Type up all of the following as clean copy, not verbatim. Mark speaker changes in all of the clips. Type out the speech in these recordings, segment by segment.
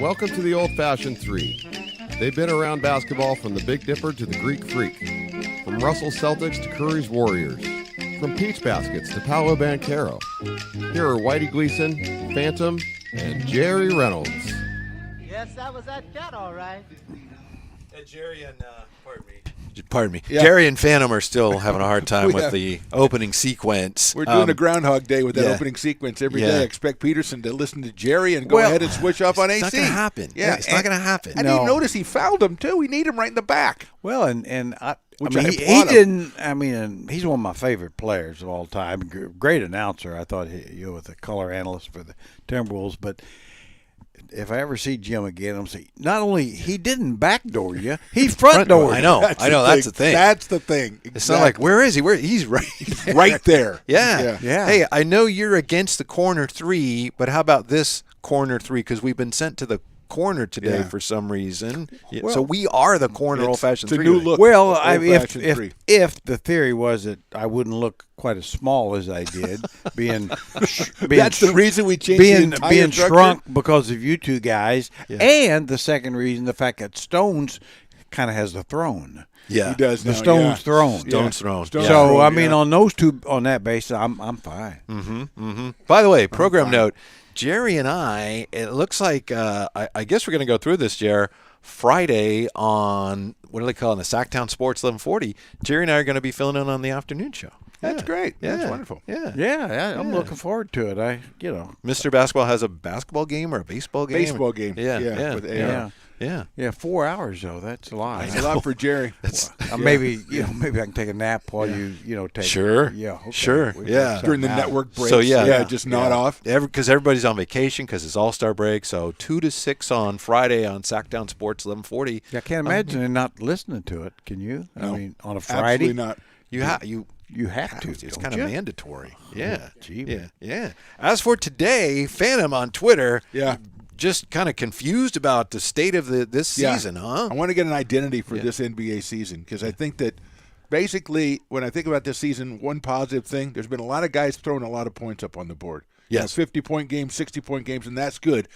Speaker 1: Welcome to the Old-Fashioned Three. They've been around basketball from the Big Dipper to the Greek Freak, from Russell Celtics to Curry's Warriors, from Peach Baskets to Paolo Banchero. Here are Whitey Gleason, Phantom, and Jerry Reynolds.
Speaker 2: Yes, that was that cat, all right.
Speaker 3: Jerry and, pardon me. Yeah. Jerry and Phantom are still having a hard time with the opening sequence.
Speaker 4: We're doing a Groundhog Day with that opening sequence every day. I expect Peterson to listen to Jerry and go ahead and switch off on AC.
Speaker 3: It's not going to happen.
Speaker 4: Yeah,
Speaker 3: it's not going to happen.
Speaker 4: And you notice he fouled him, too. We need him right in the back.
Speaker 5: Well, and he didn't. I mean, he's one of my favorite players of all time. Great announcer. I thought he was a color analyst for the Timberwolves. But if I ever see Jim again, I'm saying not only he didn't backdoor you, he front door.
Speaker 3: I know. That's the thing.
Speaker 4: That's the thing. Exactly.
Speaker 3: It's not like where is he? He's right
Speaker 4: there.
Speaker 3: Yeah. Hey, I know you're against the corner three, but how about this corner three? Because we've been sent to the corner today for some reason. Well, so we are the corner old-fashioned three.
Speaker 4: It's a new look.
Speaker 5: Well, if the theory was that I wouldn't look quite as small as I did, being
Speaker 4: that's the reason we changed the entire
Speaker 5: being
Speaker 4: structure?
Speaker 5: shrunk because of you two guys, and the second reason, the fact that Stones kind of has the throne.
Speaker 3: Yeah,
Speaker 4: he does.
Speaker 5: The Stones throne.
Speaker 3: Stones throne.
Speaker 5: So I mean, on those two, on that basis, I'm fine.
Speaker 3: Mm-hmm. Mm-hmm. By the way, program note. Jerry and I, it looks like, I guess we're going to go through this, Jer, Friday on, what do they call it, the Sacktown Sports 1140. Jerry and I are going to be filling in on the afternoon show.
Speaker 4: That's great.
Speaker 3: Yeah.
Speaker 4: That's wonderful.
Speaker 5: Yeah, I'm looking forward to it.
Speaker 3: Mr. Basketball has a basketball game or a baseball game?
Speaker 4: Baseball game.
Speaker 3: Yeah.
Speaker 4: With AR.
Speaker 5: Yeah, 4 hours though. That's a lot.
Speaker 4: That's a lot for Jerry.
Speaker 5: Maybe I can take a nap while you take.
Speaker 3: Sure.
Speaker 5: Yeah. Okay.
Speaker 3: Sure.
Speaker 4: During the network break.
Speaker 3: So
Speaker 4: just nod off.
Speaker 3: Because everybody's on vacation because it's All-Star break. So 2 to 6 on Friday on Sacktown Sports 1140.
Speaker 5: I can't imagine they're not listening to it. Can you?
Speaker 4: No,
Speaker 5: I mean, on a Friday.
Speaker 4: Absolutely not.
Speaker 5: You have to.
Speaker 3: It's kind of mandatory. Yeah.
Speaker 5: Gee.
Speaker 3: Yeah. As for today, Phantom on Twitter.
Speaker 4: Yeah.
Speaker 3: Just kind of confused about the state of this season, huh?
Speaker 4: I want to get an identity for this NBA season because I think that basically when I think about this season, one positive thing, there's been a lot of guys throwing a lot of points up on the board.
Speaker 3: Yes.
Speaker 4: 50-point games, 60-point games, and that's good.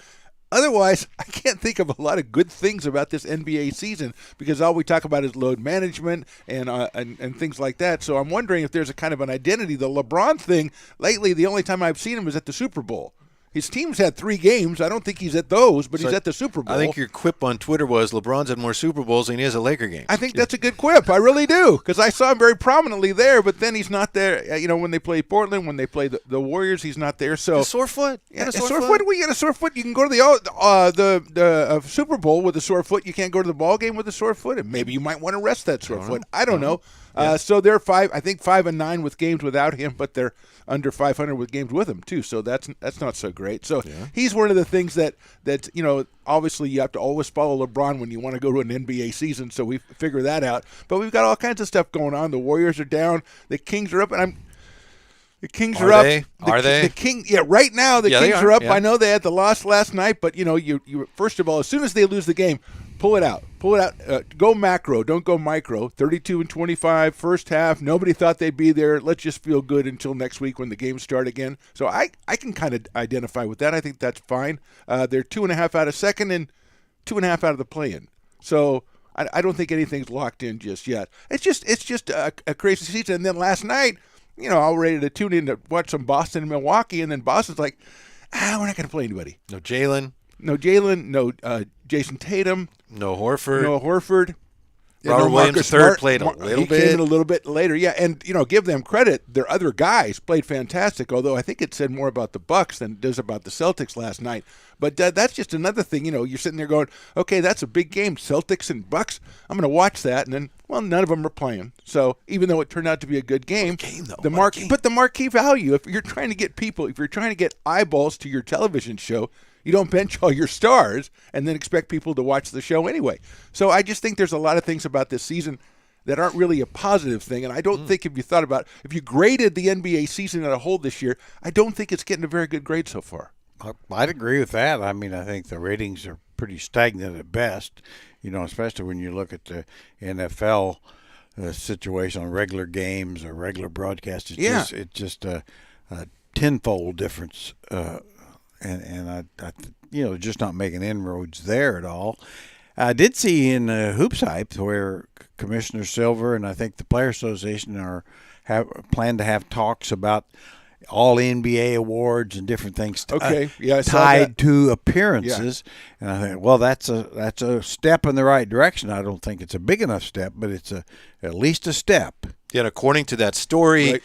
Speaker 4: Otherwise, I can't think of a lot of good things about this NBA season because all we talk about is load management and things like that. So I'm wondering if there's a kind of an identity. The LeBron thing, lately, the only time I've seen him is at the Super Bowl. His team's had 3 games. I don't think he's at those, but he's at the Super Bowl.
Speaker 3: I think your quip on Twitter was LeBron's had more Super Bowls than he has a Laker game.
Speaker 4: I think that's a good quip. I really do because I saw him very prominently there, but then he's not there. When they play Portland, when they play the Warriors, he's not there. So
Speaker 3: a sore foot?
Speaker 4: Yeah, a sore foot? We get a sore foot. You can go to the Super Bowl with a sore foot. You can't go to the ball game with a sore foot, and maybe you might want to rest that sore foot. I don't know. So they're 5-9 with games without him, but they're under 500 with games with him too. So that's not so great. So he's one of the things that obviously you have to always follow LeBron when you want to go to an NBA season. So we figure that out. But we've got all kinds of stuff going on. The Warriors are down. The Kings are up, and the Kings are up.
Speaker 3: Are they?
Speaker 4: Right now the Kings are up.
Speaker 3: Yeah.
Speaker 4: I know they had the loss last night, but you first of all, as soon as they lose the game, pull it out. Go macro, don't go micro. 32-25 first half. Nobody thought they'd be there. Let's just feel good until next week when the games start again. So I can kind of identify with that. I think that's fine. They're 2.5 out of second and 2.5 out of the play-in. So I don't think anything's locked in just yet. It's just a crazy season. And then last night, I was ready to tune in to watch some Boston and Milwaukee, and then Boston's like, we're not going to play anybody.
Speaker 3: No Jalen.
Speaker 4: No Jason Tatum.
Speaker 3: No Horford.
Speaker 4: Robert
Speaker 3: Williams III played a little bit.
Speaker 4: He came in a little bit later, yeah. And, give them credit. Their other guys played fantastic, although I think it said more about the Bucks than it does about the Celtics last night. But that's just another thing. You're sitting there going, okay, that's a big game, Celtics and Bucks. I'm going to watch that. And then, none of them are playing. So even though it turned out to be a good game, but the marquee value, if you're trying to get eyeballs to your television show, you don't bench all your stars and then expect people to watch the show anyway. So I just think there's a lot of things about this season that aren't really a positive thing. And I don't think if you graded the NBA season as a whole this year, I don't think it's getting a very good grade so far.
Speaker 5: I'd agree with that. I mean, I think the ratings are pretty stagnant at best, especially when you look at the NFL situation on regular games or regular broadcasts. It's just a tenfold difference. And I just not making inroads there at all. I did see in Hoops Hype where Commissioner Silver and I think the Players Association plan to have talks about all NBA awards and different things tied to appearances. Yeah. And I think, well, that's a step in the right direction. I don't think it's a big enough step, but it's at least a step.
Speaker 3: Yet according to that story.
Speaker 4: Right.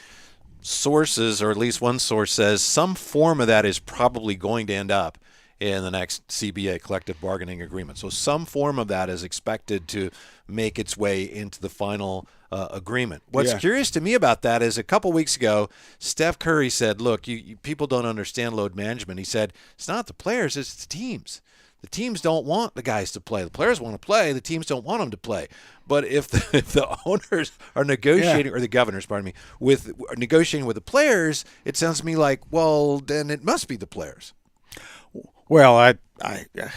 Speaker 3: Sources, or at least one source, says some form of that is probably going to end up in the next CBA, collective bargaining agreement. So some form of that is expected to make its way into the final agreement. What's curious to me about that is a couple weeks ago, Steph Curry said, look, you people don't understand load management. He said, it's not the players, it's the teams. The teams don't want the guys to play. The players want to play. The teams don't want them to play. But if the owners are negotiating, or the governors, pardon me, are negotiating with the players, it sounds to me like, well, then it must be the players.
Speaker 5: Well, I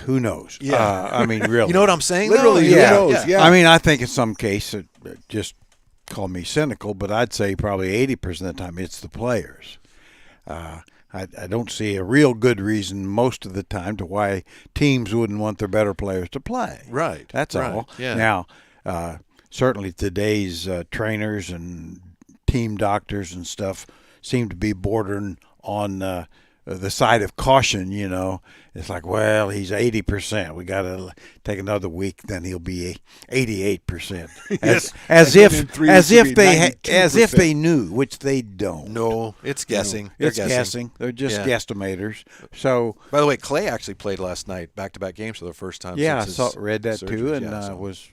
Speaker 5: who knows?
Speaker 3: Yeah.
Speaker 5: I mean, really.
Speaker 3: You know what I'm saying?
Speaker 4: Literally,
Speaker 3: though?
Speaker 4: who knows? Yeah.
Speaker 5: I mean, I think in some case, just call me cynical, but I'd say probably 80% of the time it's the players. I don't see a real good reason most of the time to why teams wouldn't want their better players to play.
Speaker 3: Right.
Speaker 5: That's all.
Speaker 3: Yeah.
Speaker 5: Now, certainly today's trainers and team doctors and stuff seem to be bordering on the side of caution, It's like, well, he's 80%. We got to take another week, then he'll be 88%. As if they knew, which they don't.
Speaker 3: No, it's guessing.
Speaker 5: It's guessing. They're just guesstimators. So,
Speaker 3: by the way, Clay actually played last night, back-to-back games for the first time.
Speaker 5: Yeah,
Speaker 3: since
Speaker 5: read that
Speaker 3: surgery.
Speaker 5: too, and was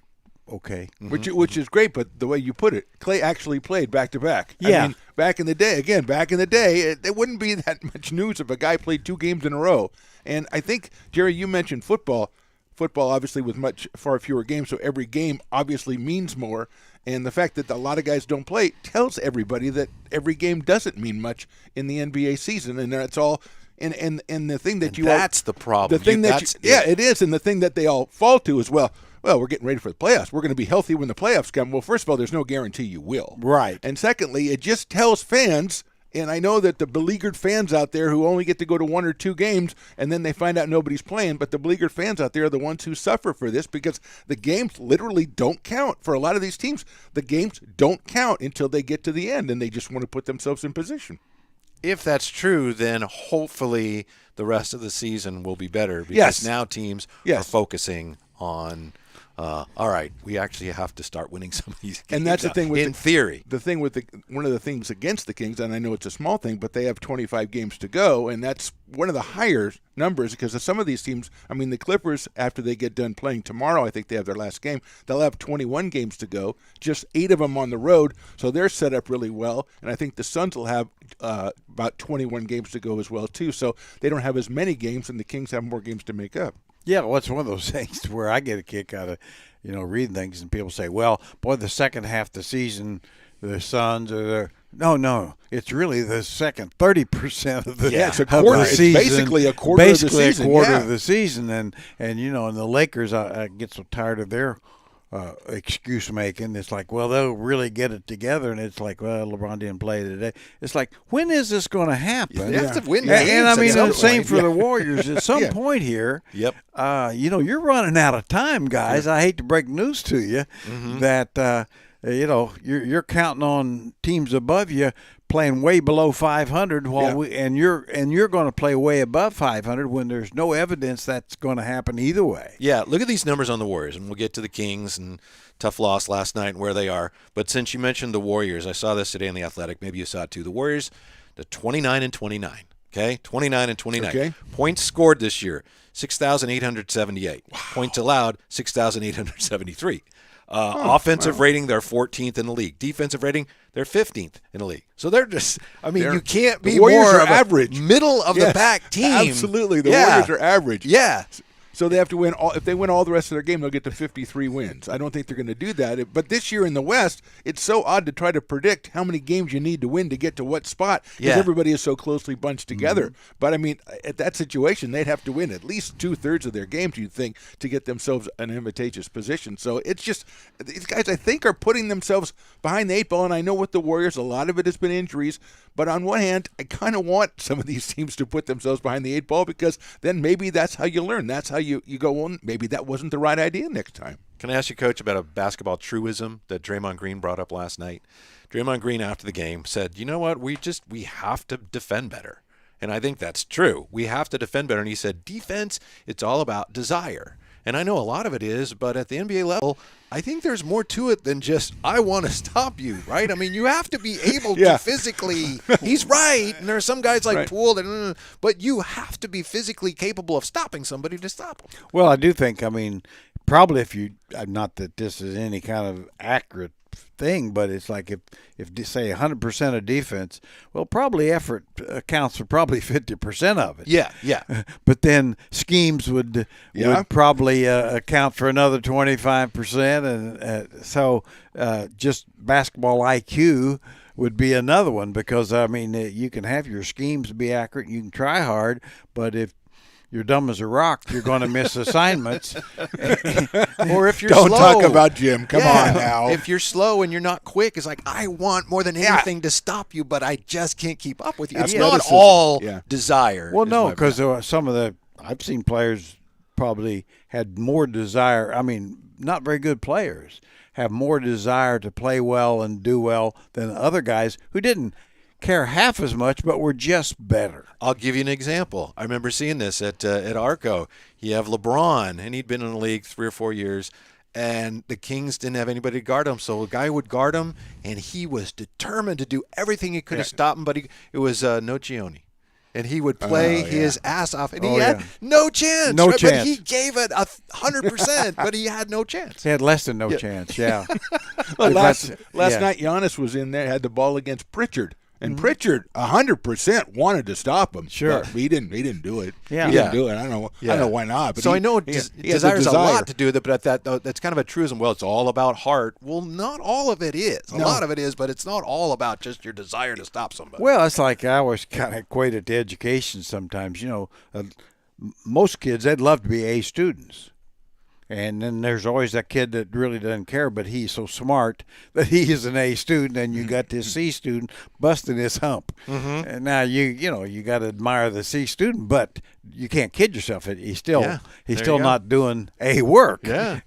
Speaker 5: okay.
Speaker 4: Mm-hmm. Which is great, but the way you put it, Clay actually played back-to-back.
Speaker 5: Yeah.
Speaker 4: I mean, back in the day, there wouldn't be that much news if a guy played 2 games in a row. And I think, Jerry, you mentioned football. Football, obviously, with far fewer games, so every game obviously means more. And the fact that a lot of guys don't play tells everybody that every game doesn't mean much in the NBA season, and that's all. And the thing that
Speaker 3: that's the problem.
Speaker 4: The thing it is, and the thing that they all fall to is, well, we're getting ready for the playoffs. We're going to be healthy when the playoffs come. Well, first of all, there's no guarantee you will.
Speaker 5: Right.
Speaker 4: And secondly, it just tells fans. And I know that the beleaguered fans out there who only get to go to 1 or 2 games and then they find out nobody's playing, but the beleaguered fans out there are the ones who suffer for this because the games literally don't count. For a lot of these teams, the games don't count until they get to the end, and they just want to put themselves in position.
Speaker 3: If that's true, then hopefully the rest of the season will be better because now teams are focusing on All right, we actually have to start winning some of these games.
Speaker 4: And that's the thing with
Speaker 3: in theory.
Speaker 4: The thing with one of the things against the Kings, and I know it's a small thing, but they have 25 games to go, and that's one of the higher numbers because of some of these teams. I mean, the Clippers, after they get done playing tomorrow, I think they have their last game. They'll have 21 games to go, just 8 of them on the road, so they're set up really well. And I think the Suns will have about 21 games to go as well too. So they don't have as many games, and the Kings have more games to make up.
Speaker 5: Yeah, well, it's one of those things where I get a kick out of, reading things, and people say, well, boy, the second half of the season, the Suns are no, it's really the second 30% of the,
Speaker 4: it's a
Speaker 5: of the
Speaker 4: quarter. It's
Speaker 5: season.
Speaker 4: basically a quarter of the season.
Speaker 5: Basically a quarter
Speaker 4: yeah.
Speaker 5: of the season, and the Lakers, I get so tired of their excuse making. It's like, well, they'll really get it together, and it's like, well, LeBron didn't play today. It's like, when is this going to happen?
Speaker 3: You have to win
Speaker 5: And
Speaker 3: games
Speaker 5: I mean,
Speaker 3: at some
Speaker 5: the same
Speaker 3: point.
Speaker 5: for the Warriors. At some point here,
Speaker 3: Yep.
Speaker 5: you're running out of time, guys. I hate to break news to you that you're counting on teams above you playing way below 500 and you're going to play way above 500 when there's no evidence that's going to happen either way.
Speaker 3: Yeah, look at these numbers on the Warriors, and we'll get to the Kings and tough loss last night and where they are. But since you mentioned the Warriors, I saw this today in The Athletic. Maybe you saw it too. The Warriors, the 29-29. Okay, 29-29.
Speaker 4: Okay.
Speaker 3: Points scored this year, 6,878. Wow. Points allowed, 6,873. Offensive rating, they're 14th in the league. Defensive rating, they're 15th in the league. So they're just, you can't be more of
Speaker 4: average.
Speaker 3: Middle of the pack team.
Speaker 4: Absolutely. The Warriors are average.
Speaker 3: Yeah.
Speaker 4: So they have to win if they win all the rest of their game, they'll get to 53 wins. I don't think they're going to do that. But this year in the West, it's so odd to try to predict how many games you need to win to get to what spot because everybody is so closely bunched together. But, I mean, at that situation, they'd have to win at least 2/3 of their games, you'd think, to get themselves an advantageous position. So it's just these guys, I think, are putting themselves behind the 8 ball. And I know with the Warriors, a lot of it has been injuries. But on one hand, I kind of want some of these teams to put themselves behind the 8 ball because then maybe that's how you learn. That's how you go on. Maybe that wasn't the right idea next time.
Speaker 3: Can I ask you, Coach, about a basketball truism that Draymond Green brought up last night? Draymond Green, after the game, said, you know what, we have to defend better. And I think that's true. We have to defend better. And he said, defense, it's all about desire. And I know a lot of it is, but at the NBA level, I think there's more to it than just, I want to stop you, right? I mean, you have to be able to physically, he's right, and there are some guys like Poole, that, but you have to be physically capable of stopping somebody to stop them.
Speaker 5: Well, I do think, probably if you, not that this is any kind of accurate thing, but it's like if say 100% of defense, well, probably effort accounts for probably 50% of it.
Speaker 3: Yeah.
Speaker 5: But then schemes would probably account for another 25%, and so just basketball IQ would be another one because you can have your schemes be accurate, you can try hard, but if you're dumb as a rock, you're going to miss assignments.
Speaker 3: Or if you're
Speaker 4: Don't
Speaker 3: slow.
Speaker 4: talk about Jim. Come on now.
Speaker 3: If you're slow and you're not quick, it's like, I want more than anything to stop you, but I just can't keep up with you. It's not all desire.
Speaker 5: Well, no, because I've seen players probably had more desire. Not very good players have more desire to play well and do well than other guys who didn't care half as much, but were just better.
Speaker 3: I'll give you an example. I remember seeing this at Arco. You have LeBron, and he'd been in the league 3 or 4 years, and the Kings didn't have anybody to guard him. So a guy would guard him, and he was determined to do everything he could to stop him. But it was Nocioni. And he would play his ass off, and he had no chance.
Speaker 5: No chance.
Speaker 3: But he gave it 100%, but he had no chance.
Speaker 5: He had less than no chance, yeah.
Speaker 4: Well, last night, Giannis was in there, had the ball against Pritchard. And Pritchard, 100% wanted to stop him.
Speaker 5: Sure,
Speaker 4: but he didn't do it.
Speaker 5: Yeah,
Speaker 4: he didn't do it. I don't know why not. But
Speaker 3: so I know
Speaker 4: he
Speaker 3: desires a lot to do with it, but that's kind of a truism. Well, it's all about heart. Well, not all of it is. A lot of it is, but it's not all about just your desire to stop somebody.
Speaker 5: Well, it's like I always kind of equate it to education sometimes. Most kids, they'd love to be A students. And then there's always that kid that really doesn't care, but he's so smart that he is an A student, and you got this C student busting his hump. Mm-hmm. And now you got to admire the C student, but you can't kid yourself. He's still not doing A work.
Speaker 3: Yeah,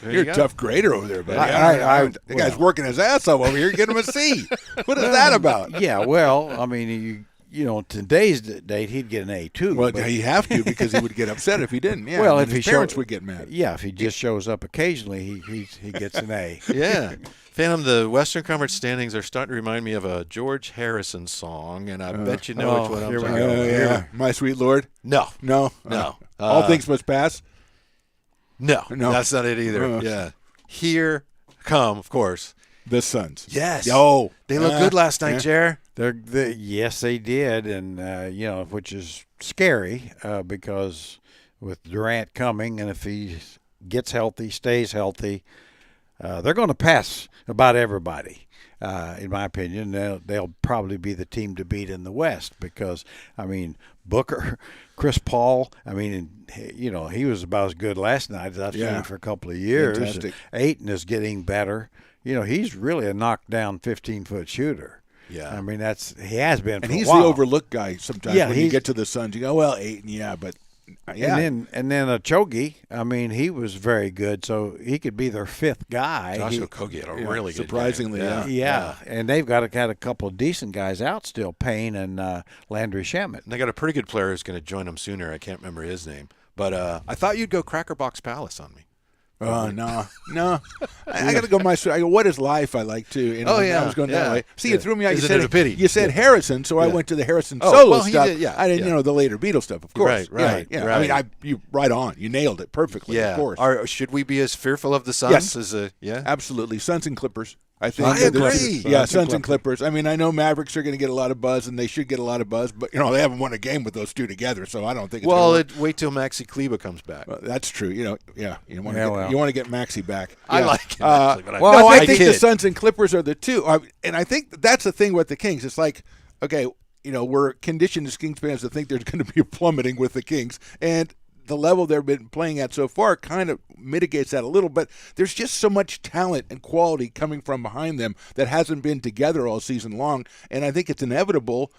Speaker 4: you're a tough grader over there, buddy. The guy's working his ass off over here. Get him a C. What is that about?
Speaker 5: Yeah, well, today's date, he'd get an A too.
Speaker 4: Well,
Speaker 5: but,
Speaker 4: you have to because he would get upset if he didn't. Yeah.
Speaker 5: Well,
Speaker 4: and
Speaker 5: if
Speaker 4: his
Speaker 5: he
Speaker 4: parents
Speaker 5: showed-
Speaker 4: would get mad.
Speaker 5: yeah, if he just shows up occasionally, he gets an A.
Speaker 3: Yeah. Phantom, the Western Conference standings are starting to remind me of a George Harrison song, and I bet you know which one I'm
Speaker 5: here we
Speaker 3: talking
Speaker 5: go.
Speaker 3: about.
Speaker 4: Yeah. My sweet Lord.
Speaker 3: No.
Speaker 4: No.
Speaker 3: No.
Speaker 4: All things must pass.
Speaker 3: No.
Speaker 4: No.
Speaker 3: That's not it either. Yeah. Here come, of course.
Speaker 4: The Suns.
Speaker 3: Yes.
Speaker 4: Oh,
Speaker 3: They looked good last night,
Speaker 4: yeah.
Speaker 3: Jer.
Speaker 5: Yes, they did, and which is scary because with Durant coming, and if he gets healthy, stays healthy, they're going to pass about everybody. In my opinion, they'll probably be the team to beat in the West because, Booker, Chris Paul, he was about as good last night as I've seen him for a couple of years.
Speaker 4: Fantastic.
Speaker 5: Ayton is getting better. He's really a knockdown 15-foot shooter.
Speaker 3: Yeah.
Speaker 5: He has been for
Speaker 4: And he's
Speaker 5: a while.
Speaker 4: the overlooked guy sometimes.
Speaker 5: Yeah,
Speaker 4: when you
Speaker 5: he's-
Speaker 4: get to the Suns, you go, well, 8, but yeah.
Speaker 5: And then Ochogi, he was very good, so he could be their fifth guy.
Speaker 3: Josh
Speaker 5: He-
Speaker 3: Okogie had a
Speaker 4: Yeah,
Speaker 3: really good
Speaker 4: surprisingly,
Speaker 3: game.
Speaker 5: Yeah, and they've got a couple of decent guys out still, Payne and Landry Shamet.
Speaker 3: And they got a pretty good player who's going to join them sooner. I can't remember his name. But I thought you'd go Cracker Box Palace on me.
Speaker 4: No. I got to go what is life? I like to.
Speaker 3: Oh, yeah,
Speaker 4: I was going that
Speaker 3: yeah.
Speaker 4: way. See, you threw me out.
Speaker 3: Isn't
Speaker 4: you said
Speaker 3: it a pity?
Speaker 4: You said Harrison, so I went to the Harrison
Speaker 3: Oh,
Speaker 4: solo
Speaker 3: well, he
Speaker 4: stuff.
Speaker 3: did, yeah,
Speaker 4: I didn't,
Speaker 3: yeah.
Speaker 4: the later Beatles stuff, of course.
Speaker 3: Right,
Speaker 4: Yeah.
Speaker 3: right.
Speaker 4: You right on. You nailed it perfectly.
Speaker 3: Yeah.
Speaker 4: Of course.
Speaker 3: Should we be as fearful of the Suns
Speaker 4: Yes.
Speaker 3: as yeah?
Speaker 4: Absolutely. Suns and Clippers. I think.
Speaker 3: I agree.
Speaker 4: Yeah, Suns and Clippers. I know Mavericks are going to get a lot of buzz, and they should get a lot of buzz, but they haven't won a game with those two together, so I don't think. It's
Speaker 3: Well,
Speaker 4: gonna work.
Speaker 3: wait till Maxi Kleba comes back.
Speaker 4: That's true. You want
Speaker 5: well.
Speaker 4: to get Maxey back.
Speaker 3: I
Speaker 4: Yeah.
Speaker 3: like him, actually, but
Speaker 4: I think the
Speaker 3: kid.
Speaker 4: Suns and Clippers are the two, and I think that's the thing with the Kings. It's like, okay, we're conditioned as Kings fans to think there's going to be a plummeting with the Kings, and the level they've been playing at so far kind of mitigates that a little, but there's just so much talent and quality coming from behind them that hasn't been together all season long, and I think it's inevitable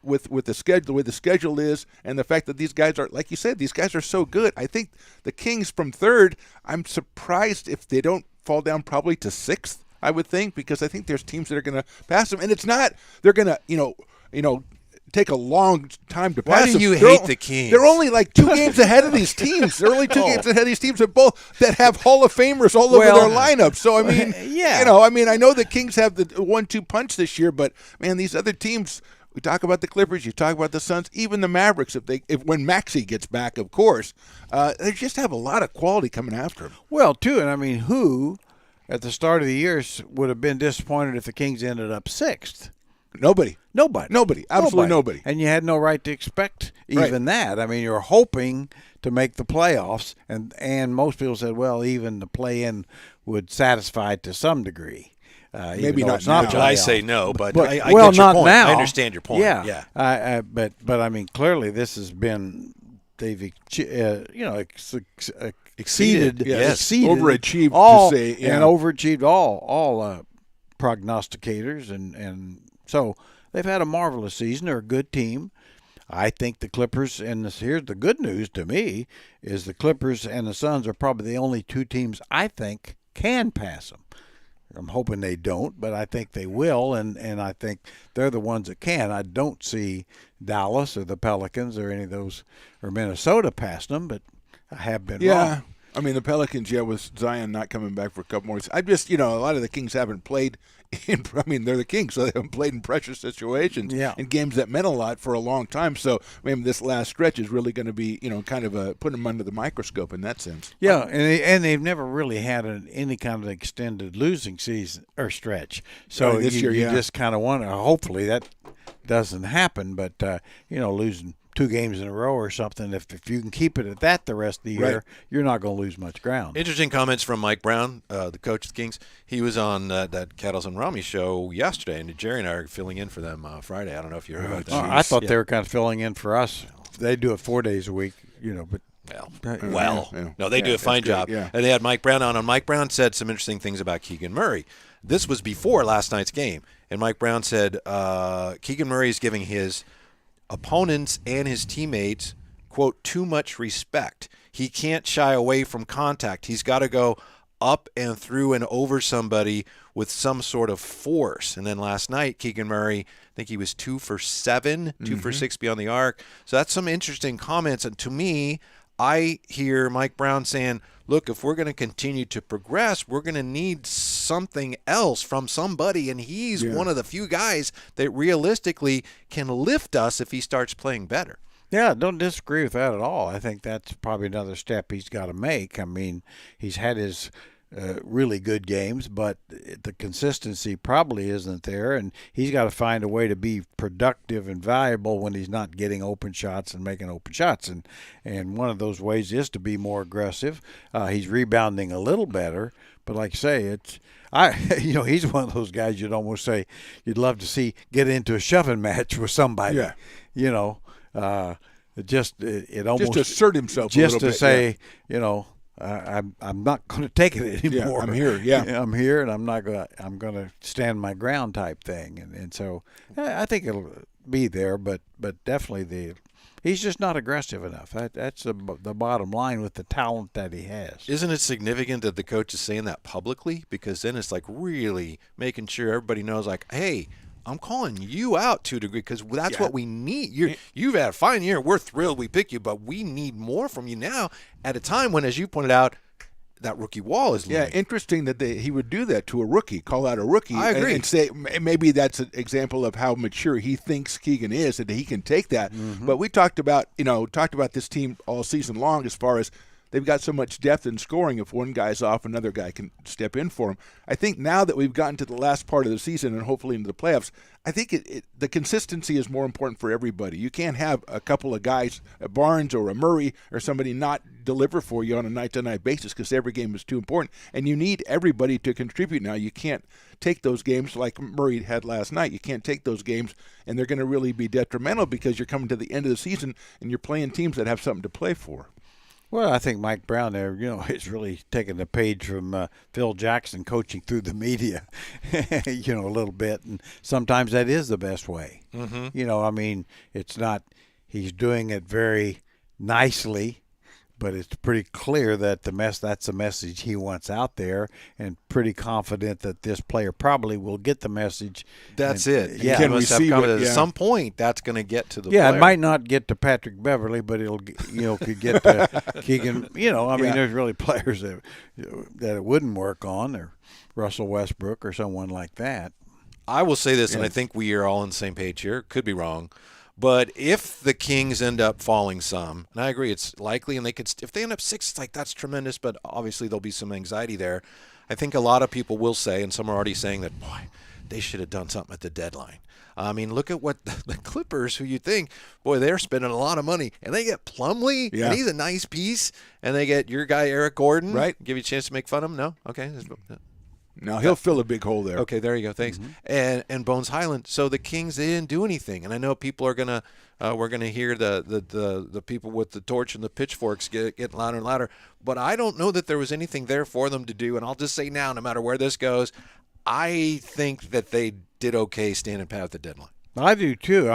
Speaker 4: with the schedule, the way the schedule is, and the fact that these guys are, like you said, these guys are so good. I think the Kings from third, I'm surprised if they don't fall down probably to sixth, I would think, because I think there's teams that are going to pass them, and it's not they're going to take a long time to pass
Speaker 3: do
Speaker 4: them.
Speaker 3: you
Speaker 4: They're
Speaker 3: hate
Speaker 4: o-
Speaker 3: the Kings?
Speaker 4: They're only like 2 games ahead of these teams. They're only 2 games ahead of these teams that have Hall of Famers all over their lineup. So
Speaker 5: yeah.
Speaker 4: I know the Kings have the 1-2 punch this year, but man, these other teams. We talk about the Clippers, you talk about the Suns, even the Mavericks. If when Maxey gets back, of course, they just have a lot of quality coming after him.
Speaker 5: Well, too, and who at the start of the year would have been disappointed if the Kings ended up sixth?
Speaker 4: Nobody.
Speaker 5: Nobody.
Speaker 4: Absolutely nobody.
Speaker 5: And you had no right to expect even that. You're hoping to make the playoffs, and most people said, well, even the play-in would satisfy to some degree.
Speaker 4: Maybe
Speaker 5: even though
Speaker 4: not
Speaker 5: it's not
Speaker 4: now.
Speaker 5: playoff.
Speaker 3: I say no, but I get
Speaker 5: well,
Speaker 3: your
Speaker 5: not
Speaker 3: point.
Speaker 5: now.
Speaker 3: I understand your point.
Speaker 5: Yeah. But clearly this has been they've exceeded
Speaker 3: Yes.
Speaker 5: exceeded
Speaker 4: Overachieved, to
Speaker 5: all
Speaker 4: say, yeah.
Speaker 5: and overachieved all prognosticators and so they've had a marvelous season. They're a good team. I think the Clippers and here's the good news to me is the Clippers and the Suns are probably the only two teams I think can pass them. I'm hoping they don't, but I think they will, and I think they're the ones that can. I don't see Dallas or the Pelicans or any of those or Minnesota past them, but I have been wrong.
Speaker 4: The Pelicans, with Zion not coming back for a couple more weeks. I just, a lot of the Kings haven't played they're the Kings, so they haven't played in pressure situations in games that meant a lot for a long time. So maybe this last stretch is really going to be, kind of putting them under the microscope in that sense.
Speaker 5: Yeah, and they've never really had any kind of extended losing season or stretch. So
Speaker 4: this year,
Speaker 5: you just kind of wonder. Hopefully that doesn't happen, but losing 2 games in a row or something, if you can keep it at that the rest of the year, you're not going to lose much ground.
Speaker 3: Interesting comments from Mike Brown, the coach of the Kings. He was on that Cattles and Rami show yesterday, and Jerry and I are filling in for them Friday. I don't know if you heard about that.
Speaker 5: I thought they were kind of filling in for us. They do it 4 days a week, but
Speaker 3: No, they do a fine job.
Speaker 4: Yeah.
Speaker 3: And they had Mike Brown on, and Mike Brown said some interesting things about Keegan Murray. This was before last night's game, and Mike Brown said Keegan Murray is giving his opponents and his teammates, quote, too much respect. He can't shy away from contact. He's got to go up and through and over somebody with some sort of force. And then last night, Keegan Murray, I think he was 2 for 7, 2 for 6 beyond the arc. So that's some interesting comments. And to me, I hear Mike Brown saying, look, if we're going to continue to progress, we're going to need something else from somebody. And he's one of the few guys that realistically can lift us if he starts playing better.
Speaker 5: Yeah, don't disagree with that at all. I think that's probably another step he's got to make. I mean, he's had his really good games, but the consistency probably isn't there, and he's got to find a way to be productive and valuable when he's not getting open shots and making open shots. And one of those ways is to be more aggressive. He's rebounding a little better, but like I say, he's one of those guys you'd almost say you'd love to see get into a shoving match with somebody.
Speaker 4: Yeah.
Speaker 5: Just
Speaker 4: to assert himself
Speaker 5: just
Speaker 4: a little
Speaker 5: to
Speaker 4: bit,
Speaker 5: say, I'm not going to take it anymore.
Speaker 4: Yeah, I'm here. Yeah,
Speaker 5: I'm here, and I'm going to stand my ground type thing, and so I think it'll be there, but definitely he's just not aggressive enough. That's the bottom line with the talent that he has.
Speaker 3: Isn't it significant that the coach is saying that publicly? Because then it's like really making sure everybody knows, like, hey, I'm calling you out to a degree because that's what we need. You've had a fine year. We're thrilled we picked you, but we need more from you now at a time when, as you pointed out, that rookie wall is looming.
Speaker 4: Yeah, interesting that he would do that to a rookie, call out a rookie.
Speaker 3: I agree.
Speaker 4: And say maybe that's an example of how mature he thinks Keegan is, and that he can take that. But we talked about this team all season long as far as they've got so much depth in scoring. If one guy's off, another guy can step in for him. I think now that we've gotten to the last part of the season and hopefully into the playoffs, I think the consistency is more important for everybody. You can't have a couple of guys, a Barnes or a Murray or somebody, not deliver for you on a night-to-night basis because every game is too important. And you need everybody to contribute now. You can't take those games like Murray had last night. You can't take those games, and they're going to really be detrimental because you're coming to the end of the season and you're playing teams that have something to play for.
Speaker 5: Well, I think Mike Brown there, is really taking the page from Phil Jackson coaching through the media, a little bit. And sometimes that is the best way. Mm-hmm. It's not – he's doing it very nicely, but it's pretty clear that that's the message he wants out there, and pretty confident that this player probably will get the message.
Speaker 3: That's it.
Speaker 5: Yeah.
Speaker 4: Can receive it,
Speaker 3: at some point that's going to get to the
Speaker 5: player.
Speaker 3: player.
Speaker 5: It might not get to Patrick Beverly, but it'll could get to Keegan. There's really players that it wouldn't work on, or Russell Westbrook or someone like that.
Speaker 3: I will say this, and I think we are all on the same page here. Could be wrong. But if the Kings end up falling some, and I agree it's likely, and if they end up 6, it's like that's tremendous, but obviously there'll be some anxiety there. I think a lot of people will say, and some are already saying that, boy, they should have done something at the deadline. I mean, look at what the Clippers, who you think, boy, they're spending a lot of money, and they get Plumlee, and he's a nice piece, and they get your guy Eric Gordon,
Speaker 4: right?
Speaker 3: Give you a chance to make fun of him? No? Okay.
Speaker 4: No, he'll fill a big hole there.
Speaker 3: Okay, there you go. Thanks. Mm-hmm. And Bones Highland. So the Kings, they didn't do anything, and I know people are gonna we're gonna hear the people with the torch and the pitchforks get louder and louder. But I don't know that there was anything there for them to do. And I'll just say now, no matter where this goes, I think that they did okay standing pat at the deadline.
Speaker 5: I do too.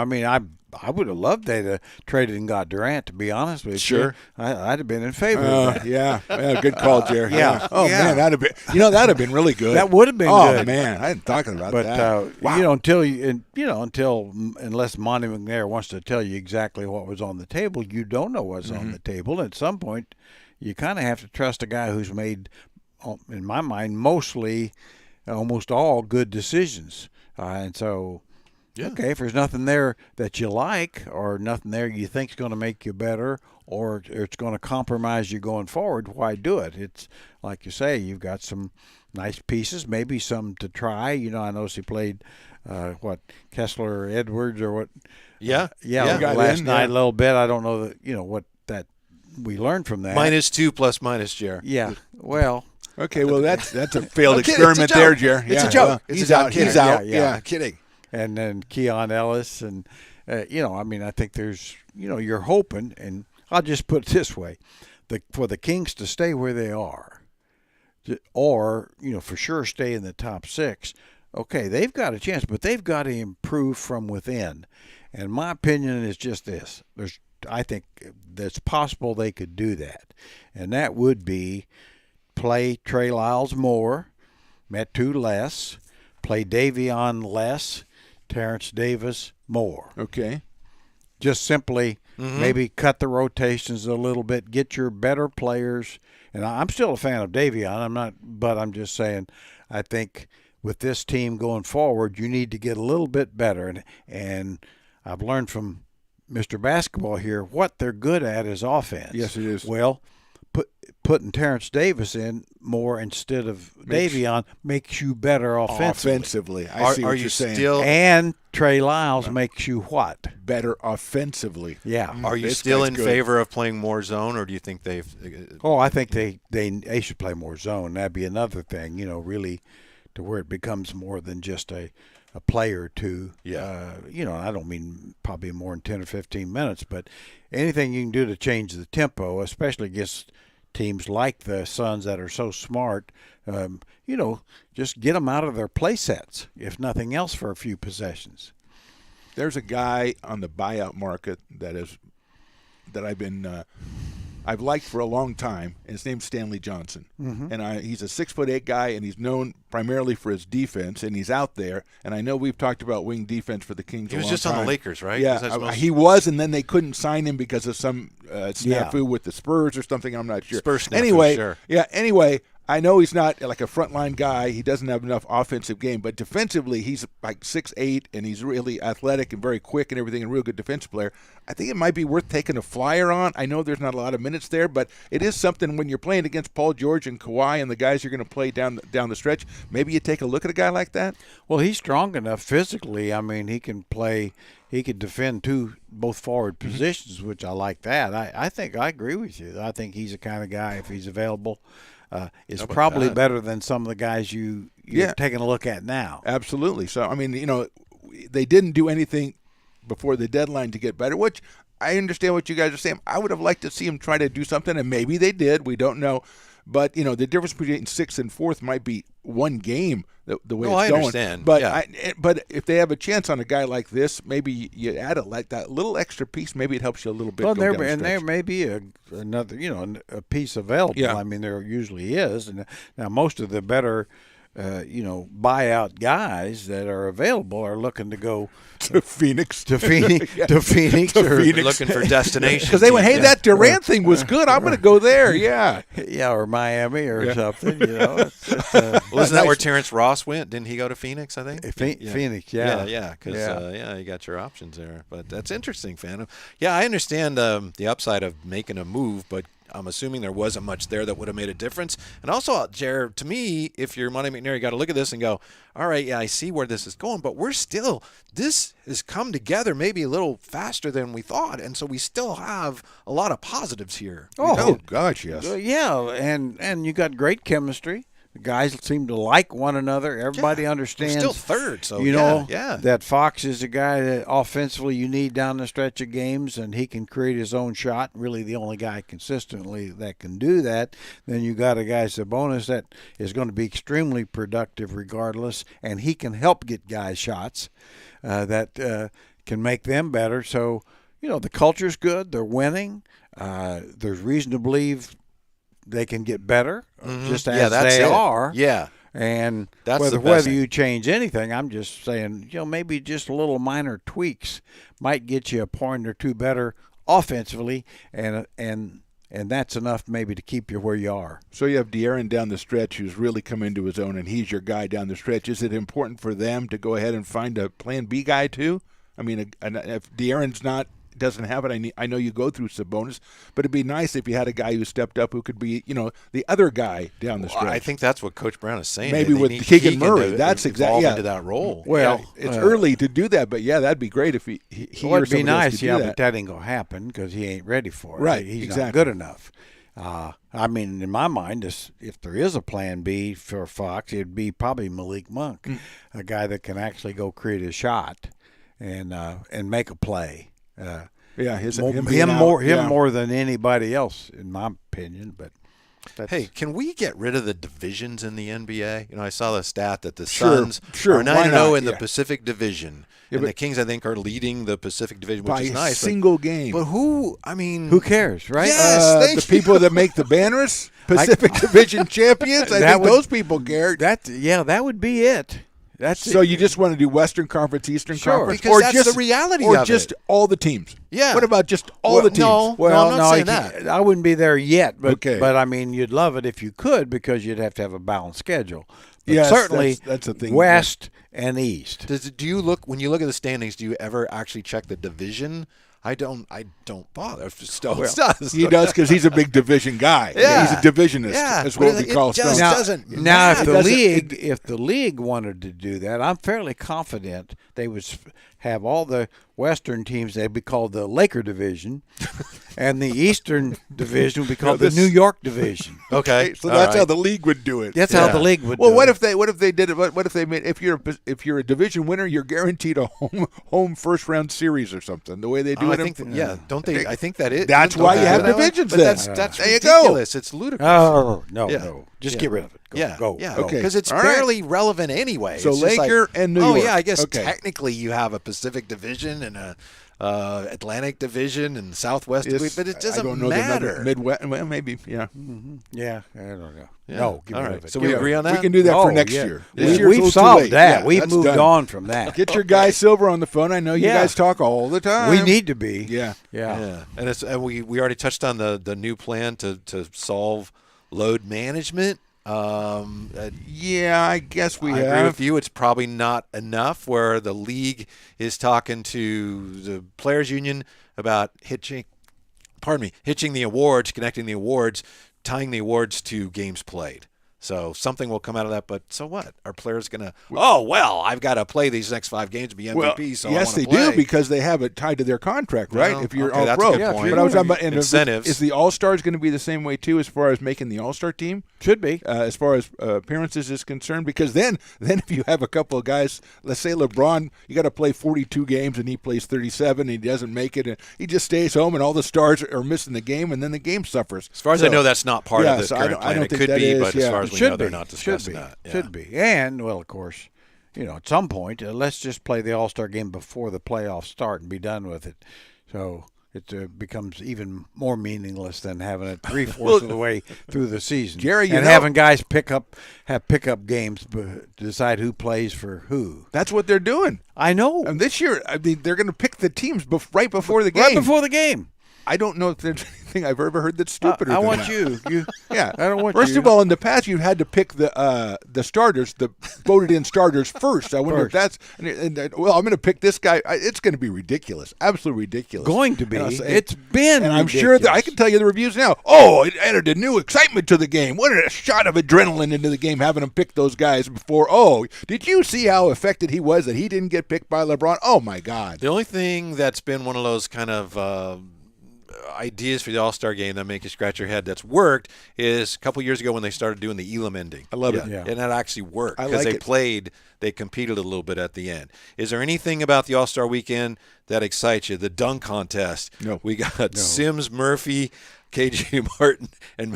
Speaker 5: I would have loved they'd have traded and got Durant, to be honest with you.
Speaker 4: Sure.
Speaker 5: I'd have been in favor of that.
Speaker 4: Yeah, good call, Jerry.
Speaker 5: Yeah.
Speaker 4: Oh,
Speaker 5: yeah.
Speaker 4: man, that'd have been really good.
Speaker 5: That would have been good.
Speaker 4: Oh, man, I didn't talk about
Speaker 5: but,
Speaker 4: that.
Speaker 5: Wow. Unless Monty McNair wants to tell you exactly what was on the table, you don't know what's on the table. At some point, you kind of have to trust a guy who's made, in my mind, mostly almost all good decisions. And so... Yeah. Okay, if there's nothing there that you like, or nothing there you think is going to make you better, or it's going to compromise you going forward, why do it? It's like you say, you've got some nice pieces, maybe some to try. I noticed he played, Kessler Edwards or what?
Speaker 3: Yeah.
Speaker 5: Last night a little bit. I don't know what that we learned from that.
Speaker 3: -2 ± Jer.
Speaker 5: Yeah. Well.
Speaker 4: Okay. Well, that's a failed experiment there, Jer.
Speaker 3: It's a joke.
Speaker 4: He's out. He's out.
Speaker 5: Yeah.
Speaker 3: Kidding.
Speaker 5: And then Keon Ellis, and I think there's, you're hoping, and I'll just put it this way, for the Kings to stay where they are, or for sure stay in the top 6. Okay, they've got a chance, but they've got to improve from within. And my opinion is just this: I think that's possible they could do that, and that would be play Trey Lyles more, Metu less, play Davion less, Terrence Davis more.
Speaker 4: Okay.
Speaker 5: Just simply maybe cut the rotations a little bit, get your better players. And I'm still a fan of Davion. But I'm just saying, I think with this team going forward, you need to get a little bit better. And I've learned from Mr. Basketball here what they're good at is offense.
Speaker 4: Yes, it is.
Speaker 5: Well, putting Terrence Davis in more instead of Davion makes you better offensively.
Speaker 4: I see what you're saying.
Speaker 5: And Trey Lyles makes you what?
Speaker 4: Better offensively.
Speaker 5: Yeah.
Speaker 3: Are you
Speaker 4: This
Speaker 3: still
Speaker 4: guy's
Speaker 3: in
Speaker 4: good.
Speaker 3: favor of playing more zone, or do you think they've?
Speaker 5: Oh, I think they should play more zone. That'd be another thing, really, to where it becomes more than just a play or two.
Speaker 3: Yeah.
Speaker 5: I don't mean probably more than 10 or 15 minutes, but anything you can do to change the tempo, especially against teams like the Suns that are so smart, just get them out of their play sets, if nothing else, for a few possessions.
Speaker 4: There's a guy on the buyout market that I've liked for a long time, and his name's Stanley Johnson. And he's a 6'8" guy, and he's known primarily for his defense, and he's out there. And I know we've talked about wing defense for the Kings.
Speaker 3: He was
Speaker 4: a long
Speaker 3: just
Speaker 4: time.
Speaker 3: on the Lakers, right?
Speaker 4: Yeah, he was, and then they couldn't sign him because of some snafu with the Spurs or something. I'm not sure.
Speaker 3: Spurs snafu,
Speaker 4: anyway,
Speaker 3: sure.
Speaker 4: Anyway, I know he's not like a frontline guy. He doesn't have enough offensive game, but defensively, he's like 6'8", and he's really athletic and very quick and everything, and a real good defensive player. I think it might be worth taking a flyer on. I know there's not a lot of minutes there, but it is something when you're playing against Paul George and Kawhi and the guys you're going to play down the stretch. Maybe you take a look at a guy like that.
Speaker 5: Well, he's strong enough physically. I mean, he can play. He could defend both forward positions, which I like that. I think I agree with you. I think he's the kind of guy, if he's available, is probably better than some of the guys you're taking a look at now.
Speaker 4: Absolutely. So, I mean, they didn't do anything before the deadline to get better, which I understand what you guys are saying. I would have liked to see him try to do something, and maybe they did. We don't know. But, the difference between 6th and 4th might be one game the way it's
Speaker 3: I
Speaker 4: going.
Speaker 3: understand.
Speaker 4: But,
Speaker 3: Yeah.
Speaker 4: but if they have a chance on a guy like this, maybe you add that little extra piece. Maybe it helps you a little bit.
Speaker 5: Well,
Speaker 4: down the
Speaker 5: there
Speaker 4: stretch.
Speaker 5: may be another, a piece available.
Speaker 4: Yeah.
Speaker 5: I mean, there usually is. And now most of the better, buyout guys that are available are looking to go
Speaker 4: to Phoenix.
Speaker 5: to Phoenix,
Speaker 3: We're looking for destinations.
Speaker 4: Because they went, hey, that Durant thing was good. I'm going to go there. Yeah.
Speaker 5: or Miami or something.
Speaker 3: Well, isn't that where Terrence Ross went? Didn't he go to Phoenix, I think?
Speaker 5: Phoenix,
Speaker 3: Yeah, because you got your options there. But that's interesting, Phantom. Yeah, I understand the upside of making a move, but I'm assuming there wasn't much there that would have made a difference. And also, Jared, to me, if you're Monty McNair, you got to look at this and go, all right, yeah, I see where this is going, but this has come together maybe a little faster than we thought, and so we still have a lot of positives here.
Speaker 4: Oh gosh, yes.
Speaker 5: Yeah, and you got great chemistry. The guys seem to like one another. Everybody understands.
Speaker 3: They're still third, so
Speaker 5: that Fox is a guy that offensively you need down the stretch of games, and he can create his own shot. Really, the only guy consistently that can do that. Then you got a guy Sabonis that is going to be extremely productive regardless, and he can help get guys shots that can make them better. So the culture's good. They're winning. There's reason to believe they can get better, just as they are.
Speaker 3: Yeah.
Speaker 5: And
Speaker 3: that's
Speaker 5: whether you change anything, I'm just saying, maybe just a little minor tweaks might get you a point or two better offensively, and that's enough maybe to keep you where you are.
Speaker 4: So you have De'Aaron down the stretch who's really come into his own, and he's your guy down the stretch. Is it important for them to go ahead and find a plan B guy too? I mean, if De'Aaron's doesn't have it, I know you go through Sabonis, but it'd be nice if you had a guy who stepped up who could be, the other guy down the stretch.
Speaker 3: I think that's what Coach Brown is saying.
Speaker 4: Maybe
Speaker 3: they
Speaker 4: with
Speaker 3: need
Speaker 4: Keegan Murray.
Speaker 3: to
Speaker 4: That's exactly
Speaker 3: into that role.
Speaker 4: Well, it's early to do that, but that'd be great if he or
Speaker 5: it'd be
Speaker 4: somebody else
Speaker 5: nice,
Speaker 4: could do that.
Speaker 5: but that ain't gonna happen because he ain't ready for it.
Speaker 4: Right,
Speaker 5: He's
Speaker 4: exactly.
Speaker 5: not good enough. I mean, in my mind, if there is a plan B for Fox, it'd be probably Malik Monk, a guy that can actually go create a shot and make a play.
Speaker 4: Yeah, him
Speaker 5: more than anybody else, in my opinion. But
Speaker 3: Hey, can we get rid of the divisions in the NBA? You know, I saw the stat that the
Speaker 4: Sure,
Speaker 3: Suns
Speaker 4: sure,
Speaker 3: are
Speaker 4: why
Speaker 3: 9-0
Speaker 4: not?
Speaker 3: in the
Speaker 4: Yeah.
Speaker 3: Pacific Division,
Speaker 4: Yeah,
Speaker 3: and
Speaker 4: but-
Speaker 3: the Kings, I think, are leading the Pacific Division, which
Speaker 4: by
Speaker 3: is
Speaker 4: a
Speaker 3: nice.
Speaker 4: single game.
Speaker 3: But who? I mean,
Speaker 5: Who cares, right?
Speaker 3: Yes,
Speaker 4: The people that make the banners, Pacific Division champions. I
Speaker 5: That
Speaker 4: think
Speaker 5: would-
Speaker 4: those people care.
Speaker 5: That would be it. That's
Speaker 4: So
Speaker 5: it.
Speaker 4: you just want to do Western Conference, Eastern
Speaker 5: Sure.
Speaker 4: Conference,
Speaker 3: Because
Speaker 4: or
Speaker 3: that's
Speaker 4: just
Speaker 3: the reality
Speaker 4: or
Speaker 3: of
Speaker 4: just
Speaker 3: it.
Speaker 4: all the teams?
Speaker 3: Yeah.
Speaker 4: What about just all the teams?
Speaker 3: no.
Speaker 5: Well,
Speaker 3: I'm not saying
Speaker 5: you
Speaker 3: that.
Speaker 5: can't- I wouldn't be there yet, but
Speaker 4: Okay.
Speaker 5: but I mean, you'd love it if you could because you'd have to have a balanced schedule. But
Speaker 4: Yes,
Speaker 5: certainly
Speaker 4: that's the thing.
Speaker 5: West and East.
Speaker 3: Do you look when you look at the standings? Do you ever actually check the division? I don't bother. Stokes does.
Speaker 4: He does because he's a big division guy.
Speaker 3: Yeah.
Speaker 4: He's a divisionist.
Speaker 3: Yeah.
Speaker 4: That's what
Speaker 3: But
Speaker 4: we
Speaker 3: it
Speaker 4: call
Speaker 3: just
Speaker 4: Stone.
Speaker 3: doesn't
Speaker 5: Now, if
Speaker 3: matter.
Speaker 5: the league wanted to do that, I'm fairly confident they would have all the Western teams. They'd be called the Laker division, and the Eastern division would be called the
Speaker 4: this-
Speaker 5: New York division.
Speaker 3: Okay,
Speaker 4: So
Speaker 3: all
Speaker 4: that's
Speaker 3: right.
Speaker 4: how the league would do it.
Speaker 5: That's how
Speaker 3: Yeah.
Speaker 5: the league would.
Speaker 4: Well,
Speaker 5: do
Speaker 4: what
Speaker 5: it.
Speaker 4: if they did it? What if they made if you're a division winner, you're guaranteed a home first round series or something. The way they do
Speaker 3: Oh, I
Speaker 4: it.
Speaker 3: think don't they? I think that is.
Speaker 4: That's
Speaker 3: don't
Speaker 4: why
Speaker 3: they
Speaker 4: you
Speaker 3: do
Speaker 4: have
Speaker 3: it that way?
Speaker 4: divisions
Speaker 3: But
Speaker 4: then.
Speaker 3: that's
Speaker 4: There you go.
Speaker 3: ridiculous. It's ludicrous.
Speaker 5: Oh no,
Speaker 3: Yeah.
Speaker 5: no! Just
Speaker 3: Yeah.
Speaker 5: get rid of it. Go,
Speaker 3: Yeah,
Speaker 5: go.
Speaker 3: yeah,
Speaker 5: go.
Speaker 4: Okay.
Speaker 3: because it's
Speaker 4: All right.
Speaker 3: barely relevant anyway.
Speaker 4: So
Speaker 3: It's just
Speaker 4: Laker
Speaker 3: like,
Speaker 4: and New
Speaker 3: Oh
Speaker 4: York.
Speaker 3: yeah, I guess
Speaker 4: Okay.
Speaker 3: technically you have a Pacific Division and a Atlantic Division and Southwest,
Speaker 4: Yes,
Speaker 3: but it
Speaker 4: I
Speaker 3: doesn't
Speaker 4: don't know
Speaker 3: matter.
Speaker 4: the Midwest. Well, maybe. Yeah.
Speaker 5: Yeah, I don't know.
Speaker 3: Yeah.
Speaker 5: No, get
Speaker 3: All
Speaker 5: rid
Speaker 3: right.
Speaker 5: of it.
Speaker 3: So
Speaker 5: Get
Speaker 3: we
Speaker 5: rid of
Speaker 3: agree
Speaker 5: it.
Speaker 3: on that.
Speaker 4: We can do that for
Speaker 5: Oh,
Speaker 4: next
Speaker 5: yeah.
Speaker 4: year.
Speaker 5: We-
Speaker 4: This year's a
Speaker 5: We've
Speaker 4: little too
Speaker 5: solved
Speaker 4: late.
Speaker 5: that.
Speaker 4: Yeah,
Speaker 5: We've
Speaker 4: that's
Speaker 5: moved
Speaker 4: done.
Speaker 5: on from that.
Speaker 4: Get your guy Silver on the phone. I know you
Speaker 5: Yeah.
Speaker 4: guys talk all the time.
Speaker 5: We need to be.
Speaker 4: Yeah.
Speaker 5: Yeah.
Speaker 3: Yeah, and we already touched on the new plan to solve load management.
Speaker 4: Yeah, I guess we
Speaker 3: I
Speaker 4: have.
Speaker 3: agree with you. It's probably not enough where the league is talking to the players union about hitching the awards, connecting the awards, tying the awards to games played. So something will come out of that, but so what? Are players going to, I've got to play these next 5 games to be MVP, so I
Speaker 4: yes,
Speaker 3: want to
Speaker 4: they
Speaker 3: play.
Speaker 4: do because they have it tied to their contract, right?
Speaker 3: Well,
Speaker 4: if you're
Speaker 3: okay,
Speaker 4: all
Speaker 3: that's a
Speaker 4: pro.
Speaker 3: good point.
Speaker 4: But I was talking about and
Speaker 3: Incentives.
Speaker 4: Is the All Stars going to be the same way too, as far as making the All Star team?
Speaker 5: Should be.
Speaker 4: As far as appearances is concerned, because then if you have a couple of guys, let's say LeBron, you got to play 42 games and he plays 37 and he doesn't make it, and he just stays home and all the stars are missing the game, and then the game suffers.
Speaker 3: As far as I know, that's not part of the
Speaker 4: so I
Speaker 3: current
Speaker 4: don't- I
Speaker 3: plan.
Speaker 4: don't
Speaker 3: It
Speaker 4: think
Speaker 3: could
Speaker 4: that
Speaker 3: be,
Speaker 4: is,
Speaker 3: but
Speaker 4: yeah.
Speaker 3: as far as
Speaker 5: It
Speaker 3: we
Speaker 5: should
Speaker 3: know, they're
Speaker 5: be.
Speaker 3: not
Speaker 5: Should
Speaker 3: discussing
Speaker 5: be.
Speaker 3: that. Yeah.
Speaker 5: Should be. And well, of course, at some point, let's just play the All-Star game before the playoffs start and be done with it. So it becomes even more meaningless than having it 3/4 of the way through the season.
Speaker 4: Jerry, you
Speaker 5: and
Speaker 4: know-
Speaker 5: having guys have pickup games to decide who plays for who.
Speaker 4: That's what they're doing.
Speaker 5: I know.
Speaker 4: And this year, I mean, they're going to pick the teams right before the game.
Speaker 5: Right before the game.
Speaker 4: I don't know if there's anything I've ever heard that's stupider.
Speaker 5: I
Speaker 4: than
Speaker 5: want
Speaker 4: that.
Speaker 5: you.
Speaker 4: Yeah,
Speaker 5: I don't want
Speaker 4: First
Speaker 5: you.
Speaker 4: of all, in the past, you had to pick the starters, the voted-in starters first. I wonder if that's. Well, I'm going to pick this guy. It's going to be ridiculous, absolutely ridiculous.
Speaker 5: Going to be.
Speaker 4: And I'll say-
Speaker 5: It's been.
Speaker 4: and I'm sure that I can tell you the reviews now. Oh, it added a new excitement to the game. What a shot of adrenaline into the game having him pick those guys before. Oh, did you see how affected he was that he didn't get picked by LeBron? Oh my God.
Speaker 3: The only thing that's been one of those kind of ideas for the All-Star game that make you scratch your head that's worked is a couple years ago when they started doing the Elam ending.
Speaker 4: I love it.
Speaker 5: Yeah.
Speaker 3: And that actually worked
Speaker 4: I
Speaker 3: because
Speaker 4: like
Speaker 3: they competed a little bit at the end. Is there anything about the All-Star weekend that excites you? The dunk contest.
Speaker 4: No.
Speaker 3: We got Sims, Murphy, KJ Martin, and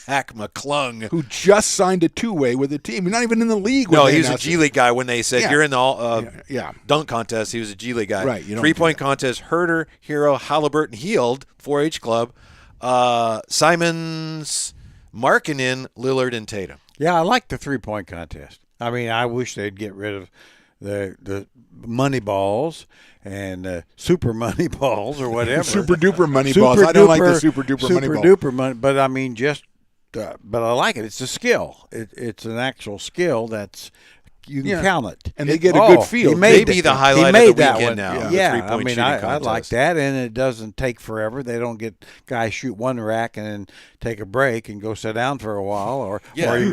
Speaker 3: Mac McClung.
Speaker 4: Who just signed a two-way with the team? He's not even in the league. when
Speaker 3: No,
Speaker 4: they
Speaker 3: he was a
Speaker 4: announced
Speaker 3: G
Speaker 4: it.
Speaker 3: League guy when they said
Speaker 4: Yeah.
Speaker 3: you're in the
Speaker 4: Yeah.
Speaker 3: dunk contest. He was a G League guy.
Speaker 4: Right, you don't
Speaker 3: 3-point
Speaker 4: do that.
Speaker 3: contest, Herder, Hero, Halliburton, Heald, 4-H club, Simons, Markkanen, Lillard, and Tatum.
Speaker 5: Yeah, I like the 3-point contest. I mean, I wish they'd get rid of the money balls and super money balls or whatever.
Speaker 4: Super duper money balls. I don't like the super duper money ball.
Speaker 5: Super duper money, but I mean, but I like it. It's a skill. It's an actual skill that's you can
Speaker 4: Yeah.
Speaker 5: count it,
Speaker 4: And they get a good
Speaker 5: he
Speaker 4: field.
Speaker 5: made
Speaker 3: Maybe
Speaker 5: that-
Speaker 3: the highlight
Speaker 5: he
Speaker 3: of
Speaker 5: made
Speaker 3: the
Speaker 5: that
Speaker 3: weekend
Speaker 5: one.
Speaker 3: now, the
Speaker 5: Yeah, I
Speaker 3: three-point
Speaker 5: mean,
Speaker 3: shooting
Speaker 5: I like
Speaker 3: contest.
Speaker 5: that, and it doesn't take forever. They don't get guys shoot one rack and then take a break and go sit down for a while,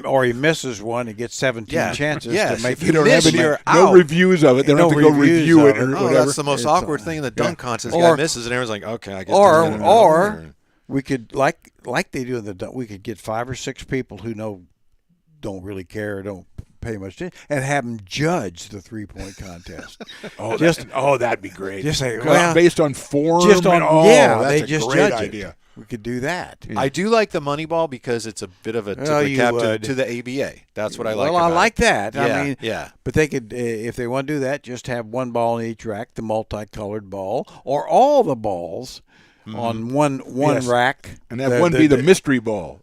Speaker 5: or he misses one and gets 17
Speaker 3: Yeah.
Speaker 5: chances
Speaker 3: Yes,
Speaker 5: to make
Speaker 3: if
Speaker 4: They
Speaker 3: you
Speaker 4: don't
Speaker 3: miss,
Speaker 4: have any
Speaker 3: you're
Speaker 4: no
Speaker 3: out.
Speaker 4: reviews of it. They don't
Speaker 5: No
Speaker 4: have to go
Speaker 5: reviews
Speaker 4: review it
Speaker 5: of
Speaker 4: or
Speaker 5: it.
Speaker 3: Oh,
Speaker 4: whatever.
Speaker 3: that's the most
Speaker 5: It's
Speaker 3: awkward
Speaker 5: on.
Speaker 3: thing in the dunk contest. The
Speaker 5: Or-
Speaker 3: guy misses, and everyone's like, okay, I guess.
Speaker 5: Or we could like they do in the we could get 5 or 6 people who don't really care, don't pay much attention, and have them judge the 3-point contest.
Speaker 4: That'd be great.
Speaker 5: Just say,
Speaker 4: Well,
Speaker 5: well,
Speaker 4: based on form.
Speaker 5: just on
Speaker 4: and,
Speaker 5: yeah,
Speaker 4: that's
Speaker 5: they
Speaker 4: a
Speaker 5: just
Speaker 4: great
Speaker 5: judge
Speaker 4: idea.
Speaker 5: it. we could do that.
Speaker 3: I do like the money ball because it's a bit of a tip of the
Speaker 5: you
Speaker 3: cap
Speaker 5: would.
Speaker 3: to the ABA. That's what I like.
Speaker 5: Well, I
Speaker 3: about
Speaker 5: like
Speaker 3: it.
Speaker 5: that.
Speaker 3: Yeah,
Speaker 5: I mean,
Speaker 3: yeah.
Speaker 5: But they could, if they want to do that, just have one ball in each rack, the multicolored ball, or all the balls on one
Speaker 4: Yes.
Speaker 5: rack,
Speaker 4: And that one be the mystery ball.